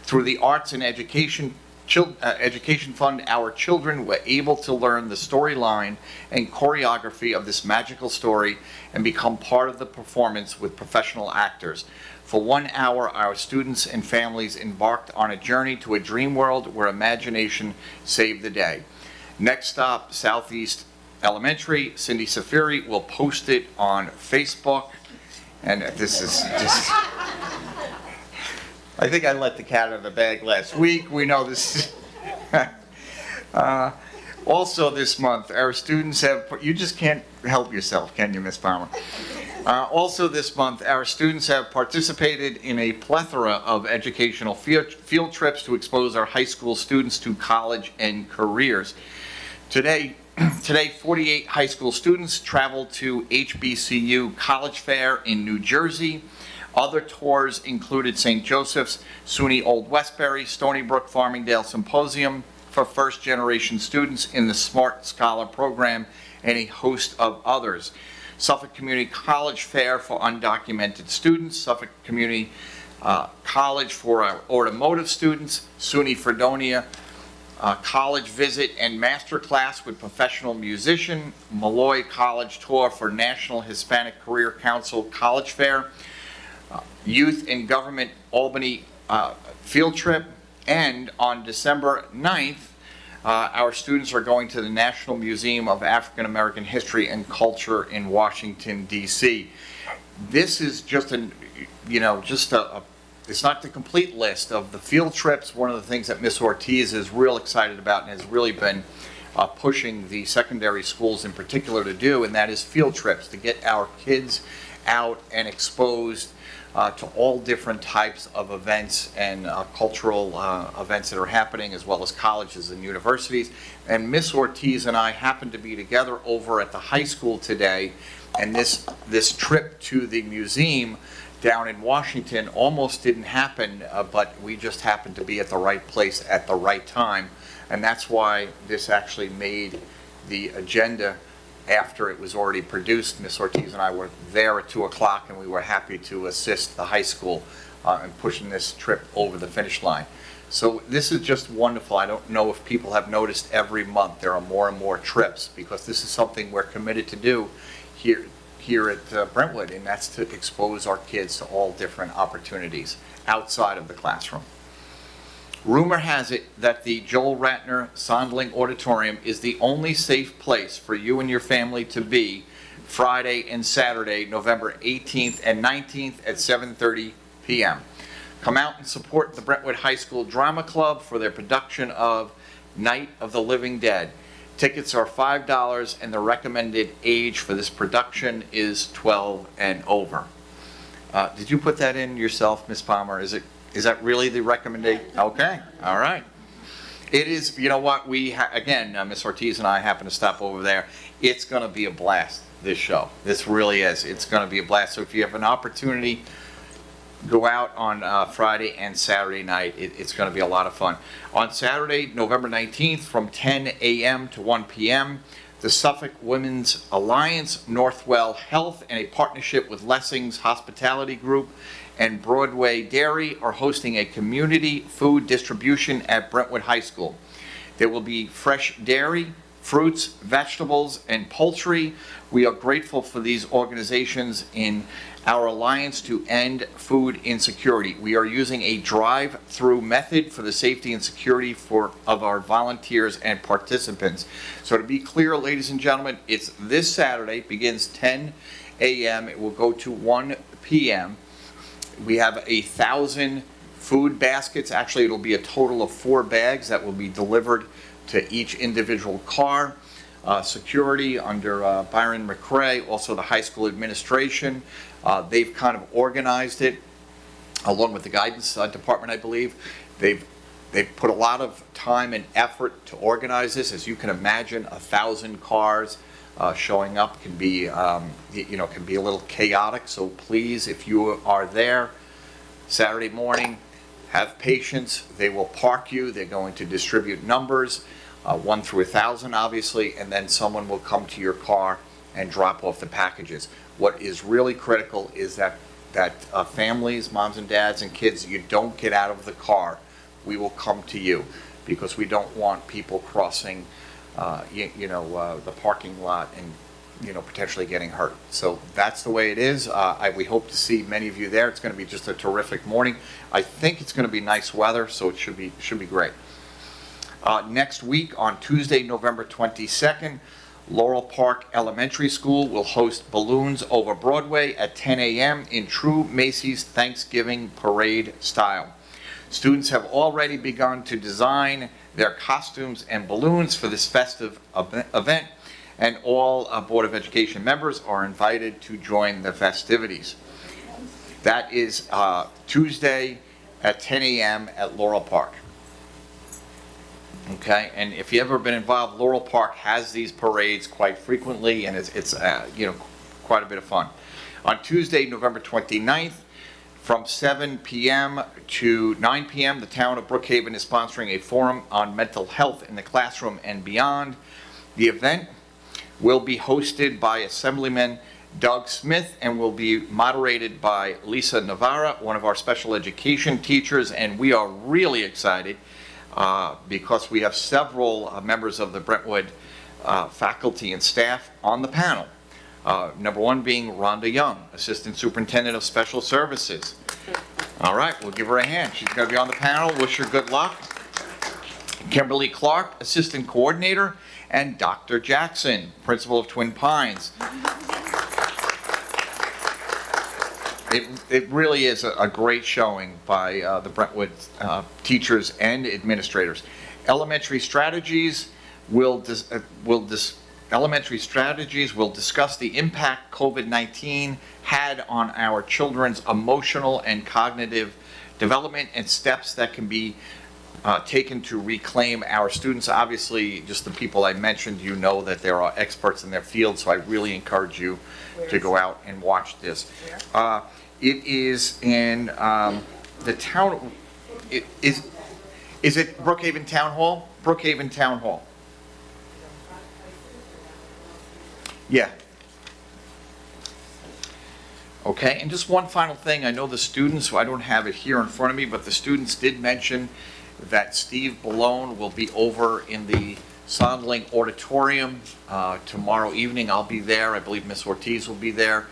Through the Arts and Education Fund, our children were able to learn the storyline and choreography of this magical story and become part of the performance with professional actors. For 1 hour, our students and families embarked on a journey to a dream world where imagination saved the day. Next stop, Southeast Elementary. Cindy Safiri will post it on Facebook. And this is just... I think I let the cat out of the bag last week. We know this. Also this month, our students have... You just can't help yourself, can you, Ms. Palmer? Also this month, our students have participated in a plethora of educational field trips to expose our high school students to college and careers. Today, 48 high school students traveled to HBCU College Fair in New Jersey. Other tours included St. Joseph's, SUNY Old Westbury, Stony Brook, Farmingdale Symposium for first-generation students in the Smart Scholar program, and a host of others. Suffolk Community College Fair for undocumented students, Suffolk Community College for our automotive students, SUNY Fredonia college visit and master class with professional musician, Malloy College tour for National Hispanic Career Council College Fair, Youth in Government Albany field trip, and on December 9th, our students are going to the National Museum of African American History and Culture in Washington, D.C. This is just it's not the complete list of the field trips. One of the things that Ms. Ortiz is real excited about and has really been pushing the secondary schools in particular to do, and that is field trips, to get our kids out and exposed to all different types of events and cultural events that are happening, as well as colleges and universities. And Ms. Ortiz and I happened to be together over at the high school today, and this trip to the museum down in Washington almost didn't happen, but we just happened to be at the right place at the right time. And that's why this actually made the agenda after it was already produced. Ms. Ortiz and I were there at 2 o'clock, and we were happy to assist the high school in pushing this trip over the finish line. So this is just wonderful. I don't know if people have noticed every month there are more and more trips, because this is something we're committed to do here at Brentwood, and that's to expose our kids to all different opportunities outside of the classroom. Rumor has it that the Joel Ratner Sondling Auditorium is the only safe place for you and your family to be Friday and Saturday, November 18th and 19th at 7:30 p.m. Come out and support the Brentwood High School Drama Club for their production of Night of the Living Dead. Tickets are $5, and the recommended age for this production is 12 and over. Did you put that in yourself, Ms. Palmer? Is that really the recommendation? Okay, all right. It is, you know what, again, Ms. Ortiz and I happen to stop over there. It's going to be a blast, this show. This really is. It's going to be a blast. So if you have an opportunity, go out on Friday and Saturday night. It's going to be a lot of fun. On Saturday, November 19th, from 10 a.m. to 1 p.m., the Suffolk Women's Alliance, Northwell Health, and a partnership with Lessing's Hospitality Group and Broadway Dairy are hosting a community food distribution at Brentwood High School. There will be fresh dairy, fruits, vegetables, and poultry. We are grateful for these organizations in our alliance to end food insecurity. We are using a drive-through method for the safety and security of our volunteers and participants. So to be clear, ladies and gentlemen, it's this Saturday, begins 10 a.m. It will go to 1 p.m. We have 1,000 food baskets. Actually, it'll be a total of 4 bags that will be delivered to each individual car. Security under Byron McCrae, also the high school administration. They've kind of organized it along with the guidance department, I believe. They've put a lot of time and effort to organize this. As you can imagine, 1,000 cars showing up can be, can be a little chaotic. So please, if you are there Saturday morning, Have patience. They will park you. They're going to distribute numbers, 1 through 1,000, obviously, and then someone will come to your car and drop off the packages. What is really critical is that families, moms and dads and kids, you don't get out of the car. We will come to you because we don't want people crossing, the parking lot and, potentially getting hurt. So that's the way it is. We hope to see many of you there. It's going to be just a terrific morning. I think it's going to be nice weather, so it should be great. Next week on Tuesday, November 22nd, Laurel Park Elementary School will host balloons over Broadway at 10 a.m. in true Macy's Thanksgiving parade style. Students have already begun to design their costumes and balloons for this festive event, and all Board of Education members are invited to join the festivities. That is Tuesday at 10 a.m. at Laurel Park. Okay, and if you've ever been involved, Laurel Park has these parades quite frequently, and it's quite a bit of fun. On Tuesday, November 29th, from 7 p.m. to 9 p.m., the town of Brookhaven is sponsoring a forum on mental health in the classroom and beyond. The event will be hosted by Assemblyman Doug Smith and will be moderated by Lisa Navarra, one of our special education teachers, and we are really excited because we have several members of the Brentwood faculty and staff on the panel. Number one being Rhonda Young, Assistant Superintendent of Special Services. All right, we'll give her a hand. She's going to be on the panel. Wish her good luck. Kimberly Clark, Assistant Coordinator, and Dr. Jackson, Principal of Twin Pines. It really is a great showing by the Brentwood teachers and administrators. Elementary strategies will discuss the impact COVID-19 had on our children's emotional and cognitive development and steps that can be taken to reclaim our students. Obviously, just the people I mentioned, you know that there are experts in their field, so I really encourage you to go out and watch this. It is in the town, is it Brookhaven Town Hall? Brookhaven Town Hall. Yeah. Okay, and just one final thing. I know the students, I don't have it here in front of me, but the students did mention that Steve Ballone will be over in the Sondling Auditorium tomorrow evening. I'll be there. I believe Miss Ortiz will be there.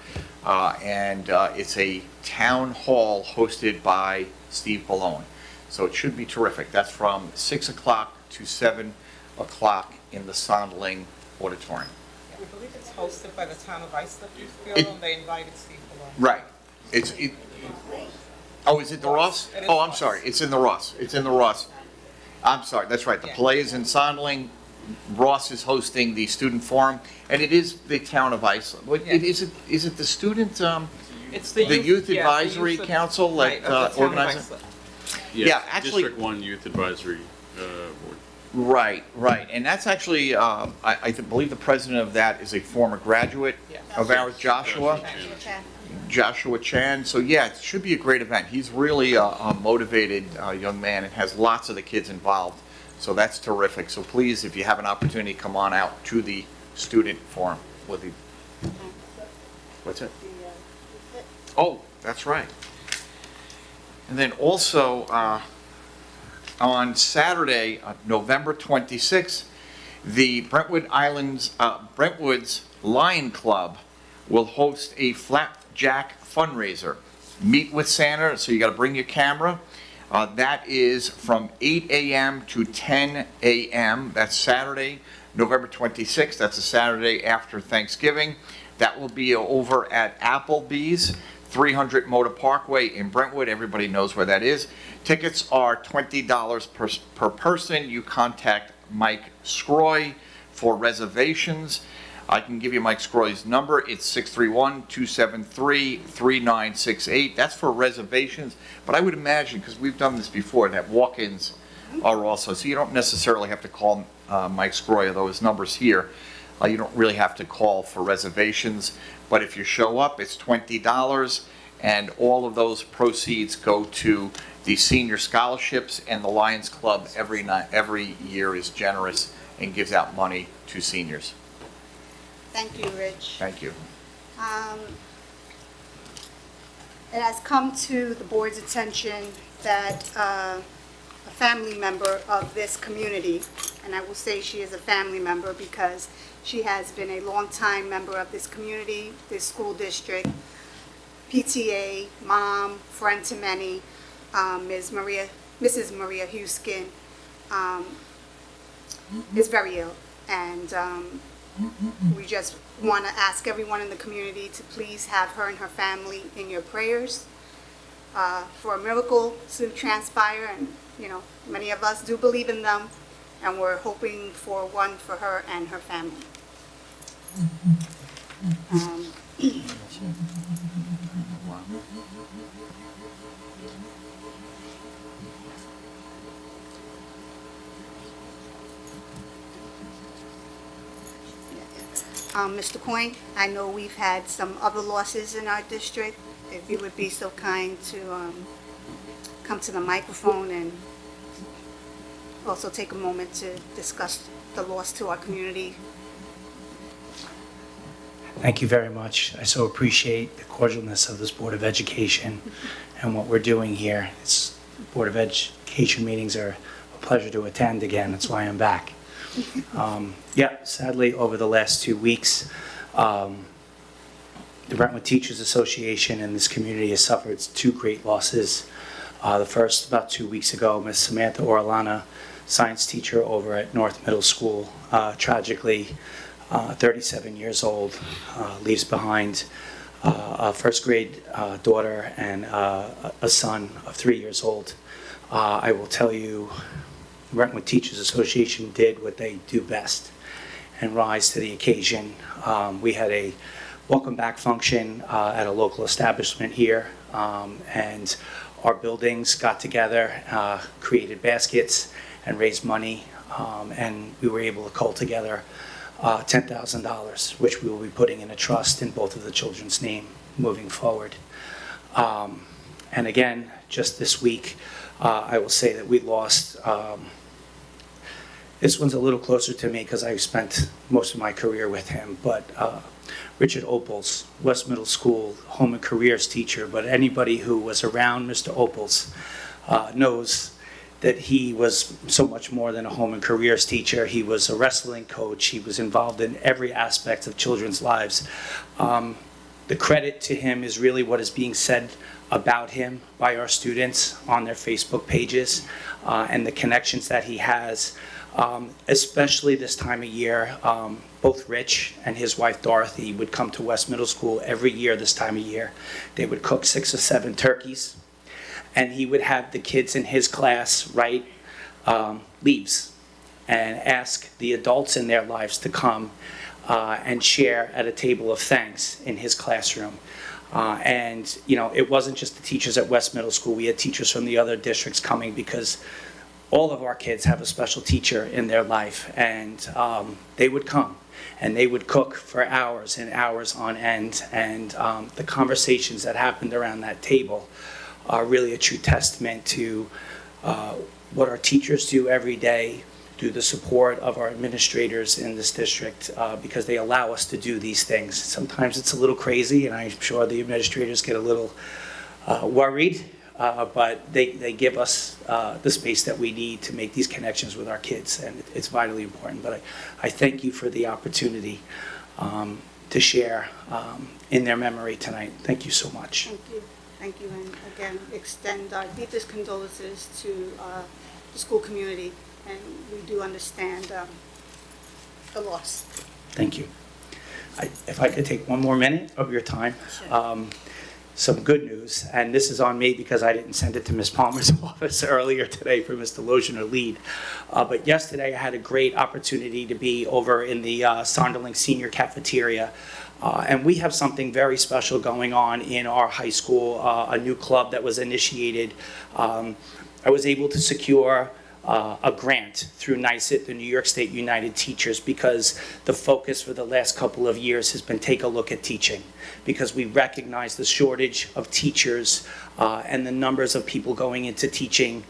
And it's a town hall hosted by Steve Ballone. So it should be terrific. That's from 6 o'clock to 7 o'clock in the Sondling Auditorium. I believe it's hosted by the town of Islip Youth Field, and they invited Steve Ballone. Right. Oh, is it the Ross? Oh, I'm sorry. It's in the Ross. It's in the Ross. I'm sorry. That's right. The play is in Sondling. Ross is hosting the student forum, and it is the town of Iceland. What, is it the student? It's the youth advisory council that organizes it. Yeah, actually, District 1 Youth Advisory Board. Right, and that's actually I believe the president of that is a former graduate of ours, Joshua Chan. So yeah, it should be a great event. He's really a motivated young man and has lots of the kids involved. So that's terrific. So please, if you have an opportunity, come on out to the student forum. What's it? Oh, that's right. And then also on Saturday, November 26th, the Brentwood's Lion Club will host a flapjack fundraiser. Meet with Santa, so you got to bring your camera. That is from 8 a.m. to 10 a.m. That's Saturday, November 26th. That's a Saturday after Thanksgiving. That will be over at Applebee's, 300 Motor Parkway in Brentwood. Everybody knows where that is. Tickets are $20 per person. You contact Mike Scroy for reservations. I can give you Mike Scroy's number. It's 631-273-3968. That's for reservations. But I would imagine, because we've done this before, that walk-ins are also. So you don't necessarily have to call Mike Scroy, although his number's here. You don't really have to call for reservations. But if you show up, it's $20. And all of those proceeds go to the senior scholarships, and the Lions Club every year is generous and gives out money to seniors. Thank you, Rich. Thank you. It has come to the board's attention that a family member of this community, and I will say she is a family member because she has been a longtime member of this community, this school district, PTA, mom, friend to many, Mrs. Maria Huskin, is very ill. And we just want to ask everyone in the community to please have her and her family in your prayers for a miracle to transpire. And, you know, many of us do believe in them, and we're hoping for one for her and her family. Mr. Coyne, I know we've had some other losses in our district. If you would be so kind to come to the microphone and also take a moment to discuss the loss to our community. Thank you very much. I so appreciate the cordialness of this Board of Education and what we're doing here. Board of Education meetings are a pleasure to attend again. That's why I'm back. Sadly, over the last 2 weeks, the Brentwood Teachers Association and this community has suffered 2 great losses. The first, about 2 weeks ago, Ms. Samantha Orlana, science teacher over at North Middle School, tragically, 37 years old, leaves behind a first grade daughter and a son of 3 years old. I will tell you, the Brentwood Teachers Association did what they do best and rise to the occasion. We had a welcome back function at a local establishment here, and our buildings got together, created baskets and raised money, and we were able to cull together $10,000, which we will be putting in a trust in both of the children's name moving forward. And again, just this week, I will say that we lost, this one's a little closer to me because I spent most of my career with him, but Richard Opals, West Middle School home and careers teacher, but anybody who was around Mr. Opals knows that he was so much more than a home and careers teacher. He was a wrestling coach. He was involved in every aspect of children's lives. The credit to him is really what is being said about him by our students on their Facebook pages, and the connections that he has, especially this time of year. Both Rich and his wife Dorothy would come to West Middle School every year this time of year. They would cook 6 or 7 turkeys, and he would have the kids in his class write leaves and ask the adults in their lives to come and share at a table of thanks in his classroom. And, you know, it wasn't just the teachers at West Middle School. We had teachers from the other districts coming because all of our kids have a special teacher in their life, and they would come and they would cook for hours and hours on end. And the conversations that happened around that table are really a true testament to what our teachers do every day, through the support of our administrators in this district, because they allow us to do these things. Sometimes it's a little crazy, and I'm sure the administrators get a little worried, but they give us the space that we need to make these connections with our kids, and it's vitally important. But I thank you for the opportunity to share in their memory tonight. Thank you so much. Thank you. Thank you, and again, extend our deepest condolences to the school community, and we do understand the loss. Thank you. If I could take one more minute of your time. Some good news, and this is on me because I didn't send it to Ms. Palmer's office earlier today for Mr. Lotion or lead. But yesterday I had a great opportunity to be over in the Sonderling Senior Cafeteria. And we have something very special going on in our high school, a new club that was initiated. I was able to secure a grant through NYSET, the New York State United Teachers, because the focus for the last couple of years has been take a look at teaching, because we recognize the shortage of teachers and the numbers of people going into teaching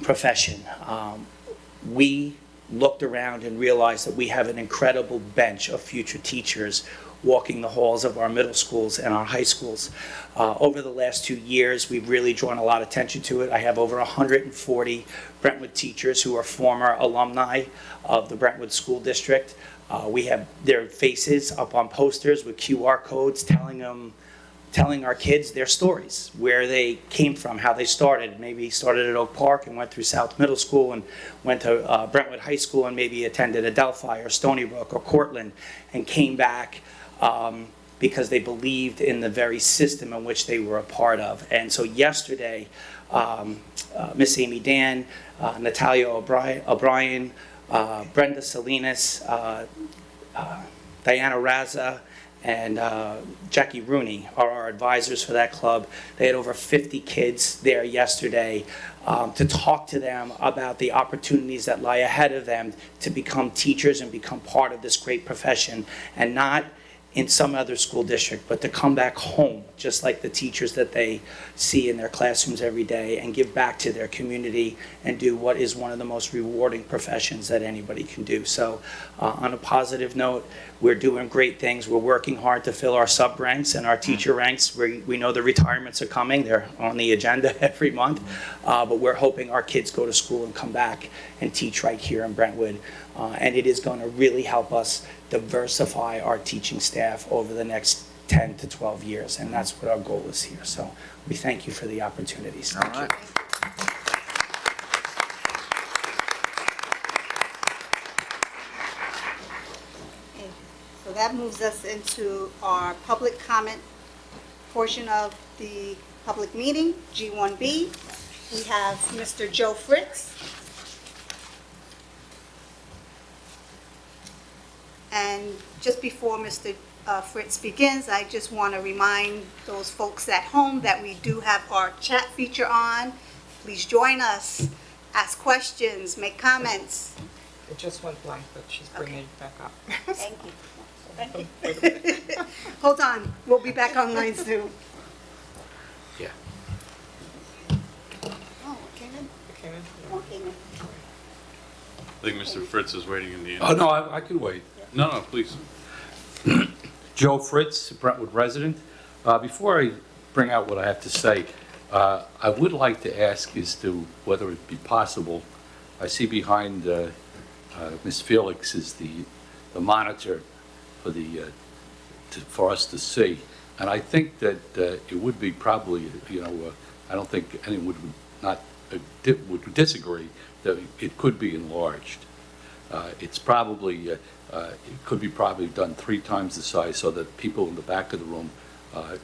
profession. We looked around and realized that we have an incredible bench of future teachers walking the halls of our middle schools and our high schools. Over the last 2 years, we've really drawn a lot of attention to it. I have over 140 Brentwood teachers who are former alumni of the Brentwood School District. We have their faces up on posters with QR codes telling our kids their stories, where they came from, how they started. Maybe started at Oak Park and went through South Middle School and went to Brentwood High School and maybe attended Adelphi or Stony Brook or Cortland and came back because they believed in the very system in which they were a part of. And so yesterday, Miss Amy Dan, Natalia O'Brien, Brenda Salinas, Diana Raza, and Jackie Rooney are our advisors for that club. They had over 50 kids there yesterday to talk to them about the opportunities that lie ahead of them to become teachers and become part of this great profession, and not in some other school district, but to come back home, just like the teachers that they see in their classrooms every day, and give back to their community and do what is one of the most rewarding professions that anybody can do. So on a positive note, we're doing great things. We're working hard to fill our sub ranks and our teacher ranks. We know the retirements are coming. They're on the agenda every month, but we're hoping our kids go to school and come back and teach right here in Brentwood. And it is going to really help us diversify our teaching staff over the next 10 to 12 years, and that's what our goal is here. So we thank you for the opportunities. Thank you. Okay, so that moves us into our public comment portion of the public meeting, G1B. We have Mr. Joe Fritz. And just before Mr. Fritz begins, I just want to remind those folks at home that we do have our chat feature on. Please join us, ask questions, make comments. It just went blank, but she's bringing it back up. Thank you. Hold on, we'll be back online soon. Yeah. Oh, it came in? It came in? Oh, it came in. I think Mr. Fritz is waiting in the end. Oh, no, I can wait. No, please. Joe Fritz, Brentwood resident. Before I bring out what I have to say, I would like to ask as to whether it be possible, I see behind Ms. Felix is the monitor for us to see, and I think that it would be probably, I don't think anyone would disagree that it could be enlarged. It's probably, it could be probably done 3 times the size so that people in the back of the room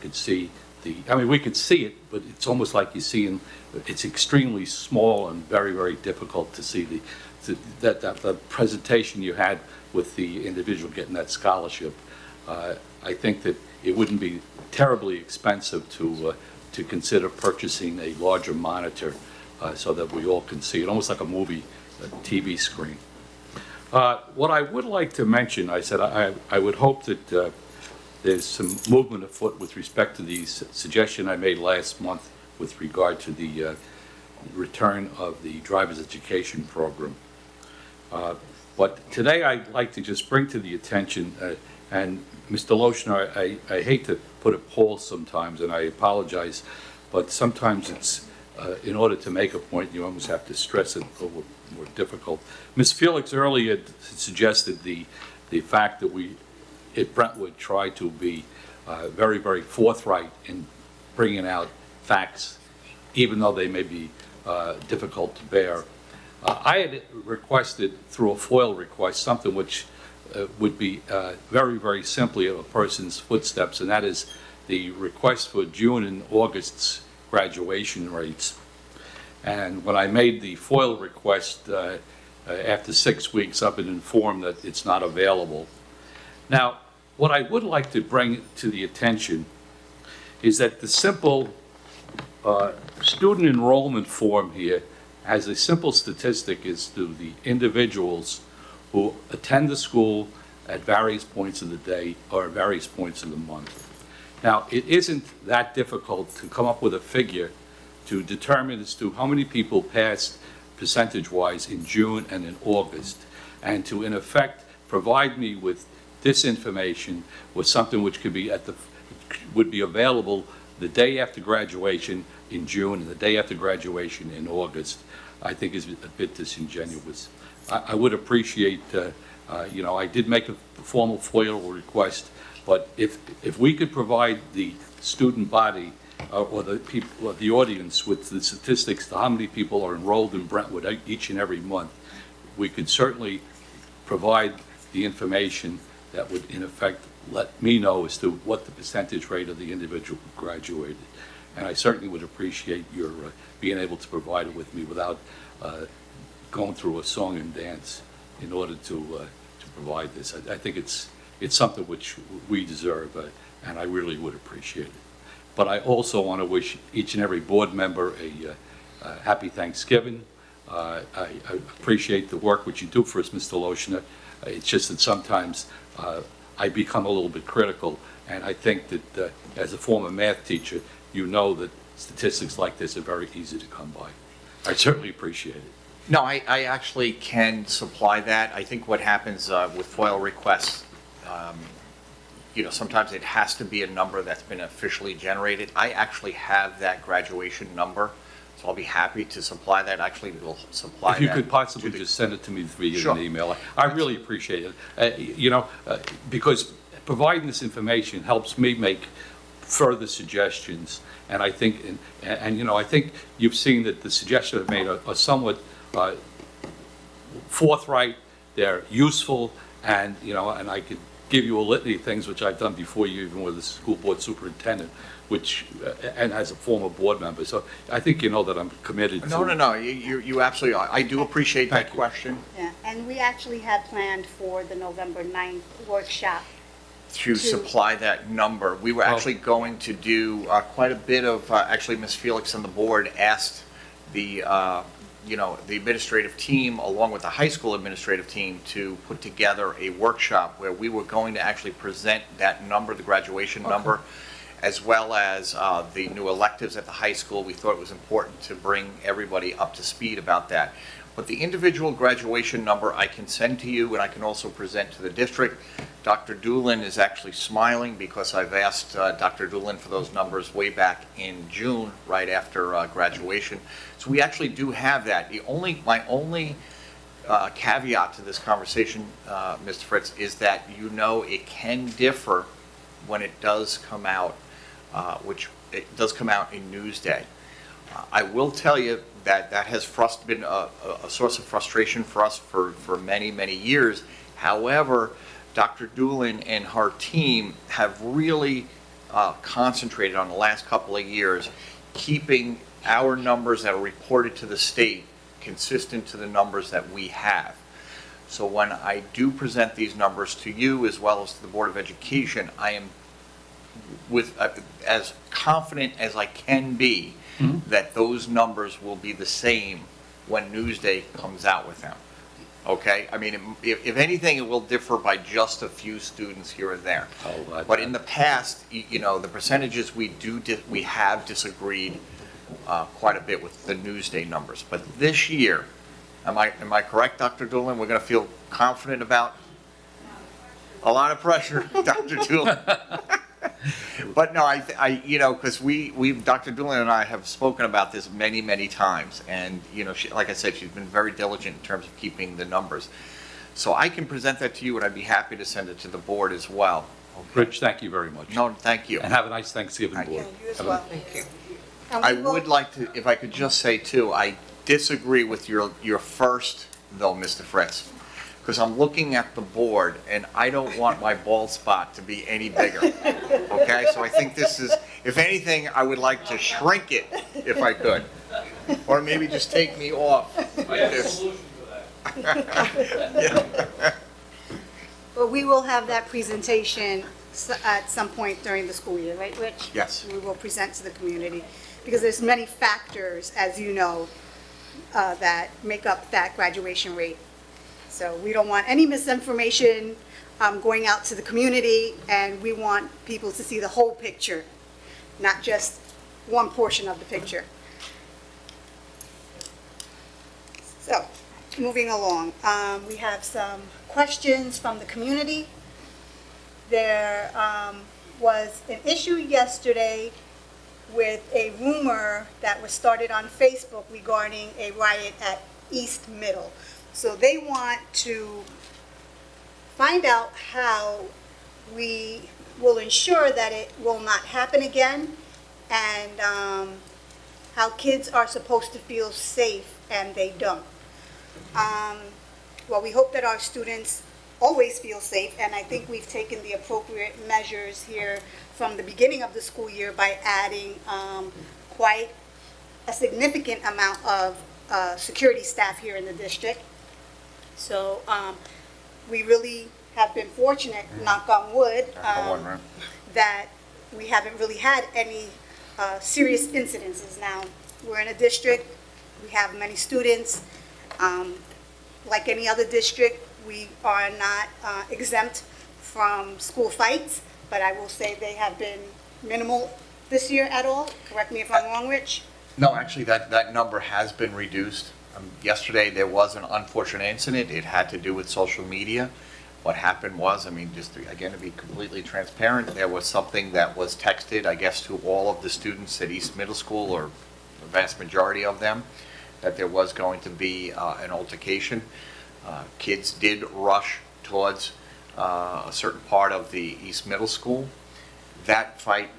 could see we could see it, but it's almost like you see it's extremely small and very, very difficult to see the presentation you had with the individual getting that scholarship. I think that it wouldn't be terribly expensive to consider purchasing a larger monitor so that we all can see it, almost like a movie, a TV screen. What I would like to mention, I said I would hope that there's some movement afoot with respect to the suggestion I made last month with regard to the return of the driver's education program. But today I'd like to just bring to the attention, and Mr. Lochner, I hate to put a poll sometimes, and I apologize, but sometimes it's, in order to make a point, you almost have to stress it a little more difficult. Ms. Felix earlier suggested the fact that we at Brentwood try to be very, very forthright in bringing out facts, even though they may be difficult to bear. I had requested through a FOIL request something which would be very, very simply a person's footsteps, and that is the request for June and August's graduation rates. And when I made the FOIL request, after 6 weeks, I've been informed that it's not available. Now, what I would like to bring to the attention is that the simple student enrollment form here as a simple statistic is to the individuals who attend the school at various points of the day or various points of the month. Now, it isn't that difficult to come up with a figure to determine as to how many people passed percentage-wise in June and in August, and to, in effect, provide me with this information with something which could be would be available the day after graduation in June and the day after graduation in August, I think is a bit disingenuous. I would appreciate, I did make a formal FOIL request, but if we could provide the student body or the people, or the audience with the statistics to how many people are enrolled in Brentwood each and every month, we could certainly provide the information that would, in effect, let me know as to what the percentage rate of the individual who graduated. And I certainly would appreciate your being able to provide it with me without going through a song and dance in order to provide this. I think it's something which we deserve, and I really would appreciate it. But I also want to wish each and every board member a happy Thanksgiving. I appreciate the work which you do for us, Mr. Loshner. It's just that sometimes I become a little bit critical, and I think that as a former math teacher, you know that statistics like this are very easy to come by. I certainly appreciate it. No, I actually can supply that. I think what happens with FOIL requests, sometimes it has to be a number that's been officially generated. I actually have that graduation number, so I'll be happy to supply that. Actually, we'll supply that. If you could possibly just send it to me via an email. I really appreciate it. Because providing this information helps me make further suggestions. And I think, I think you've seen that the suggestions I've made are somewhat forthright, they're useful, and I could give you a litany of things which I've done before you even were the school board superintendent, and as a former board member. So I think you know that I'm committed to. No, you absolutely are. I do appreciate that question. Yeah, and we actually had planned for the November 9th workshop. To supply that number. We were actually going to do quite a bit of, actually Ms. Felix and the board asked the administrative team, along with the high school administrative team, to put together a workshop where we were going to actually present that number, the graduation number, as well as the new electives at the high school. We thought it was important to bring everybody up to speed about that. But the individual graduation number I can send to you, and I can also present to the district. Dr. Doolin is actually smiling because I've asked Dr. Doolin for those numbers way back in June, right after graduation. So we actually do have that. My only caveat to this conversation, Mr. Fritz, is that it can differ when it does come out, which it does come out in Newsday. I will tell you that has been a source of frustration for us for many, many years. However, Dr. Doolin and her team have really concentrated on the last couple of years, keeping our numbers that are reported to the state consistent to the numbers that we have. So when I do present these numbers to you as well as to the Board of Education, I am as confident as I can be that those numbers will be the same when Newsday comes out with them. Okay? I mean, if anything, it will differ by just a few students here or there. But in the past, the percentages we have disagreed quite a bit with the Newsday numbers. But this year, am I correct, Dr. Doolin? We're going to feel confident about a lot of pressure, Dr. Doolin. But no, because Dr. Doolin and I have spoken about this many, many times, and like I said, she's been very diligent in terms of keeping the numbers. So I can present that to you, and I'd be happy to send it to the board as well. Okay. Rich, thank you very much. No, thank you. And have a nice Thanksgiving, board. You as well. Thank you. I would like to, if I could just say too, I disagree with your first, though, Mr. Fritz. Because I'm looking at the board, and I don't want my bald spot to be any bigger, okay? So I think this is, if anything, I would like to shrink it if I could. Or maybe just take me off like this. But we will have that presentation at some point during the school year, right, Rich? Yes. We will present to the community, because there's many factors, as you know, that make up that graduation rate. So we don't want any misinformation going out to the community, and we want people to see the whole picture, not just one portion of the picture. So, moving along, we have some questions from the community. There was an issue yesterday with a rumor that was started on Facebook regarding a riot at East Middle. So they want to find out how we will ensure that it will not happen again, and how kids are supposed to feel safe and they don't. Well, we hope that our students always feel safe, and I think we've taken the appropriate measures here from the beginning of the school year by adding quite a significant amount of security staff here in the district. So we really have been fortunate, knock on wood, that we haven't really had any serious incidences. Now, we're in a district, we have many students. Like any other district, we are not exempt from school fights, but I will say they have been minimal this year at all. Correct me if I'm wrong, Rich? No, actually, that number has been reduced. Yesterday, there was an unfortunate incident. It had to do with social media. What happened was, I mean, just to, again, to be completely transparent, there was something that was texted, I guess, to all of the students at East Middle School, or the vast majority of them, that there was going to be an altercation. Kids did rush towards a certain part of the East Middle School. That fight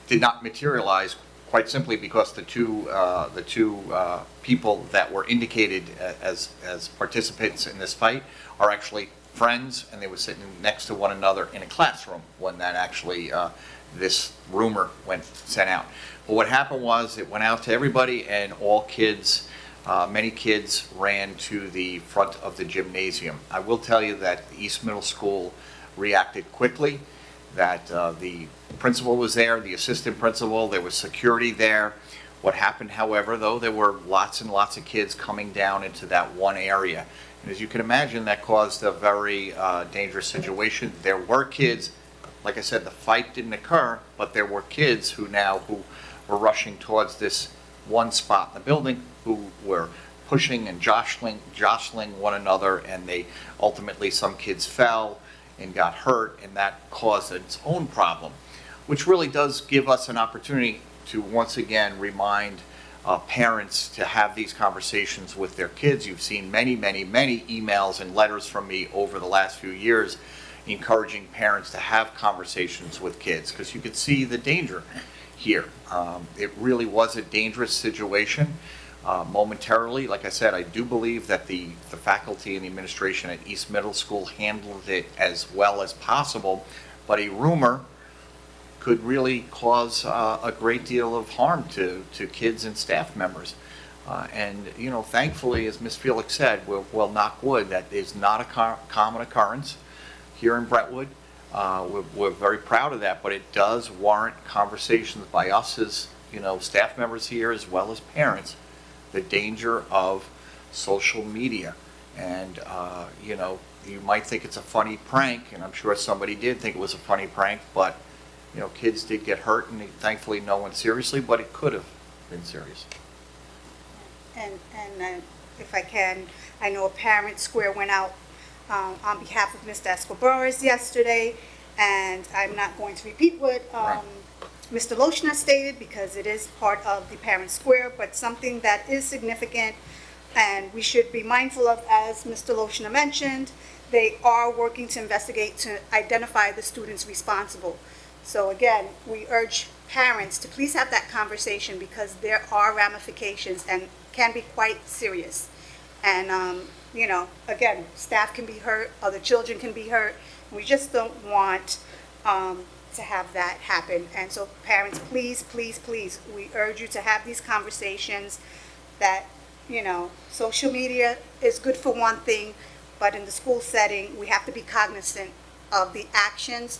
did not materialize, quite simply because the two people that were indicated as participants in this fight are actually friends, and they were sitting next to one another in a classroom when that actually this rumor sent out. But what happened was, it went out to everybody, and all kids, many kids ran to the front of the gymnasium. I will tell you that the East Middle School reacted quickly, that the principal was there, the assistant principal, there was security there. What happened, however, though, there were lots and lots of kids coming down into that one area. And as you can imagine, that caused a very dangerous situation. There were kids, like I said, the fight didn't occur, but there were kids who were rushing towards this one spot in the building, who were pushing and jostling one another, and they ultimately, some kids fell and got hurt, and that caused its own problem, which really does give us an opportunity to once again remind parents to have these conversations with their kids. You've seen many, many, many emails and letters from me over the last few years encouraging parents to have conversations with kids, because you could see the danger here. It really was a dangerous situation. Momentarily, like I said, I do believe that the faculty and the administration at East Middle School handled it as well as possible, but a rumor could really cause a great deal of harm to kids and staff members. And, you know, thankfully, as Ms. Felix said, we'll knock wood, that is not a common occurrence here in Brentwood. We're very proud of that, but it does warrant conversations by us as, you know, staff members here, as well as parents, the danger of social media. And, you know, you might think it's a funny prank, and I'm sure somebody did think it was a funny prank, but, you know, kids did get hurt, and thankfully no one seriously, but it could have been serious. And if I can, I know a parent square went out on behalf of Mr. Escobar yesterday, and I'm not going to repeat what Mr. Lochner stated, because it is part of the parent square, but something that is significant and we should be mindful of, as Mr. Lochner mentioned, they are working to investigate to identify the students responsible. So again, we urge parents to please have that conversation, because there are ramifications and can be quite serious. And, you know, again, staff can be hurt, other children can be hurt. We just don't want to have that happen. And so parents, please, please, please, we urge you to have these conversations. That, you know, social media is good for one thing, but in the school setting, we have to be cognizant of the actions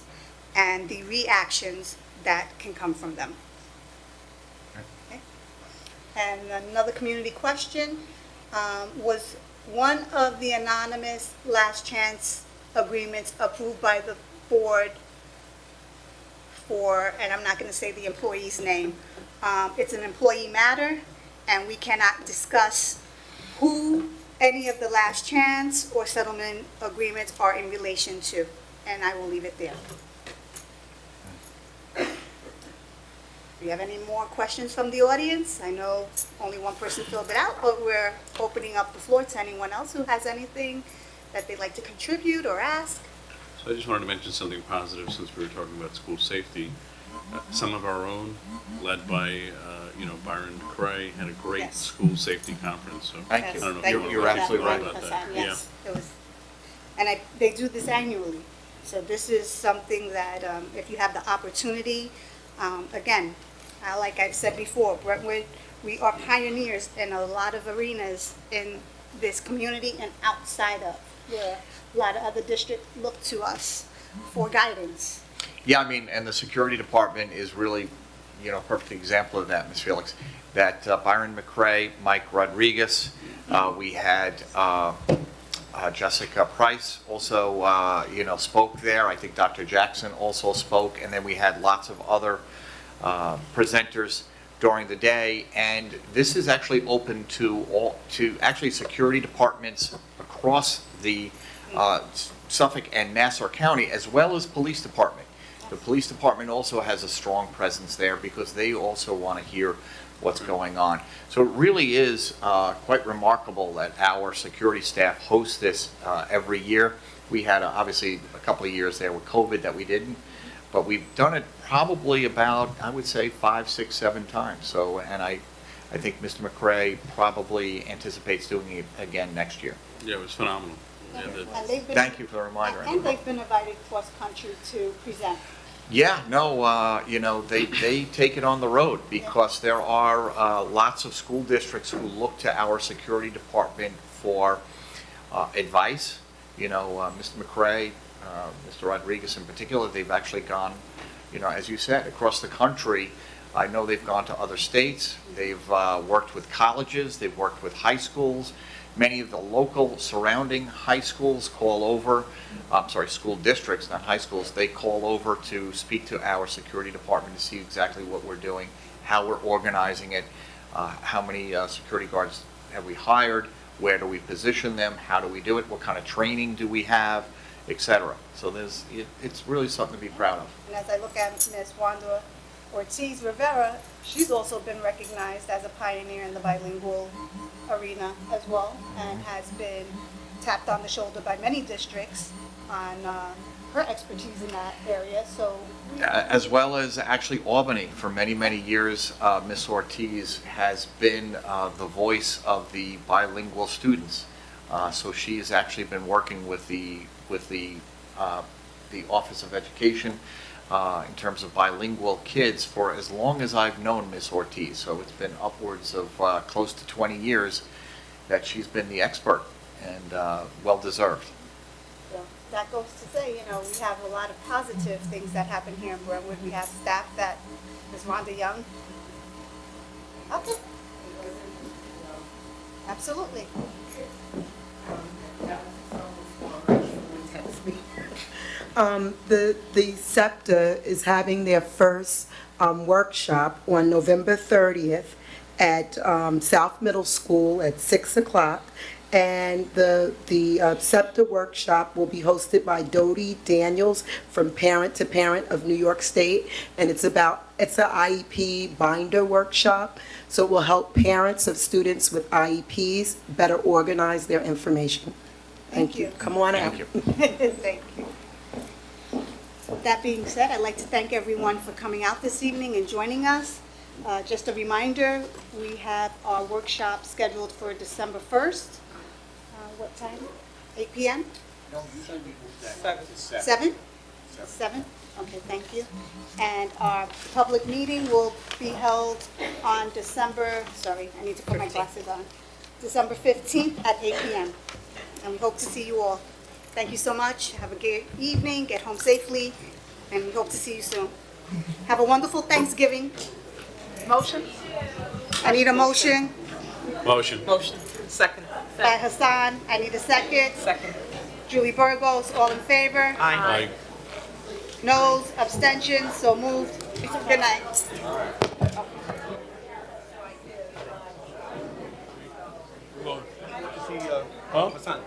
and the reactions that can come from them. Okay? And another community question, was one of the anonymous last chance agreements approved by the board for, and I'm not going to say the employee's name, it's an employee matter, and we cannot discuss who any of the last chance or settlement agreements are in relation to, and I will leave it there. Do you have any more questions from the audience? I know only one person filled it out, but we're opening up the floor to anyone else who has anything that they'd like to contribute or ask. So I just wanted to mention something positive since we were talking about school safety. Some of our own, led by, Byron McCray, had a great Yes. school safety conference. So Thank I you. don't know if Thank you you want You're to absolutely talk right. about that. Yeah. Yes, it was, and they do this annually. So this is something that, if you have the opportunity, again, like I've said before, Brentwood, we are pioneers in a lot of arenas in this community and outside of, where a lot of other districts look to us for guidance. Yeah, I mean, and the security department is really, a perfect example of that, Ms. Felix. That Byron McCray, Mike Rodriguez, we had Jessica Price also, spoke there. I think Dr. Jackson also spoke, and then we had lots of other presenters during the day. And this is actually open to actually security departments across the Suffolk and Nassau County, as well as police department. The police department also has a strong presence there because they also want to hear what's going on. So it really is quite remarkable that our security staff hosts this every year. We had obviously a couple of years there with COVID that we didn't, but we've done it probably about, I would say, 5, 6, 7 times. So, and I think Mr. McCray probably anticipates doing it again next year. Yeah, it was phenomenal. Yeah, And they've been- Thank you for the reminder. And they've been invited cross-country to present. Yeah, no, they take it on the road because there are lots of school districts who look to our security department for advice. Mr. McCray, Mr. Rodriguez in particular, they've actually gone, as you said, across the country. I know they've gone to other states. They've worked with colleges. They've worked with high schools. Many of the local surrounding high schools call over, school districts, not high schools, they call over to speak to our security department to see exactly what we're doing, how we're organizing it, how many security guards have we hired, where do we position them, how do we do it, what kind of training do we have, etc. So it's really something to be proud of. And as I look at Ms. Wanda Ortiz Rivera, she's also been recognized as a pioneer in the bilingual arena as well, and has been tapped on the shoulder by many districts on her expertise in that area. So, As well as actually Albany, for many, many years, Ms. Ortiz has been the voice of the bilingual students. So she has actually been working with the Office of Education in terms of bilingual kids for as long as I've known Ms. Ortiz. So it's been upwards of close to 20 years that she's been the expert, and well-deserved. so that goes to say, we have a lot of positive things that happen here in Brentwood. We have staff that, Ms. Rhonda Young. Okay. Absolutely. The SEPTA is having their first workshop on November 30th at South Middle School at 6 o'clock. And the SEPTA workshop will be hosted by Dodie Daniels from Parent to Parent of New York State. And it's an IEP binder workshop. So it will help parents of students with IEPs better organize their information. Thank you. Come on out. Thank you. Thank you. That being said, I'd like to thank everyone for coming out this evening and joining us. Just a reminder, we have our workshop scheduled for December 1st. What time? 8 p.m.? No, usually we move that to 7? 7? Okay, thank you. And our public meeting will be held on December 15th at 8 p.m. And we hope to see you all. Thank you so much. Have a good evening. Get home safely. And we hope to see you soon. Have a wonderful Thanksgiving. Motion? I need a motion Motion. Motion. Second. by Hassan. I need a second. Second. Julie Burgos, all in favor? Aye. Noes, abstentions, so moved. Good night. Huh?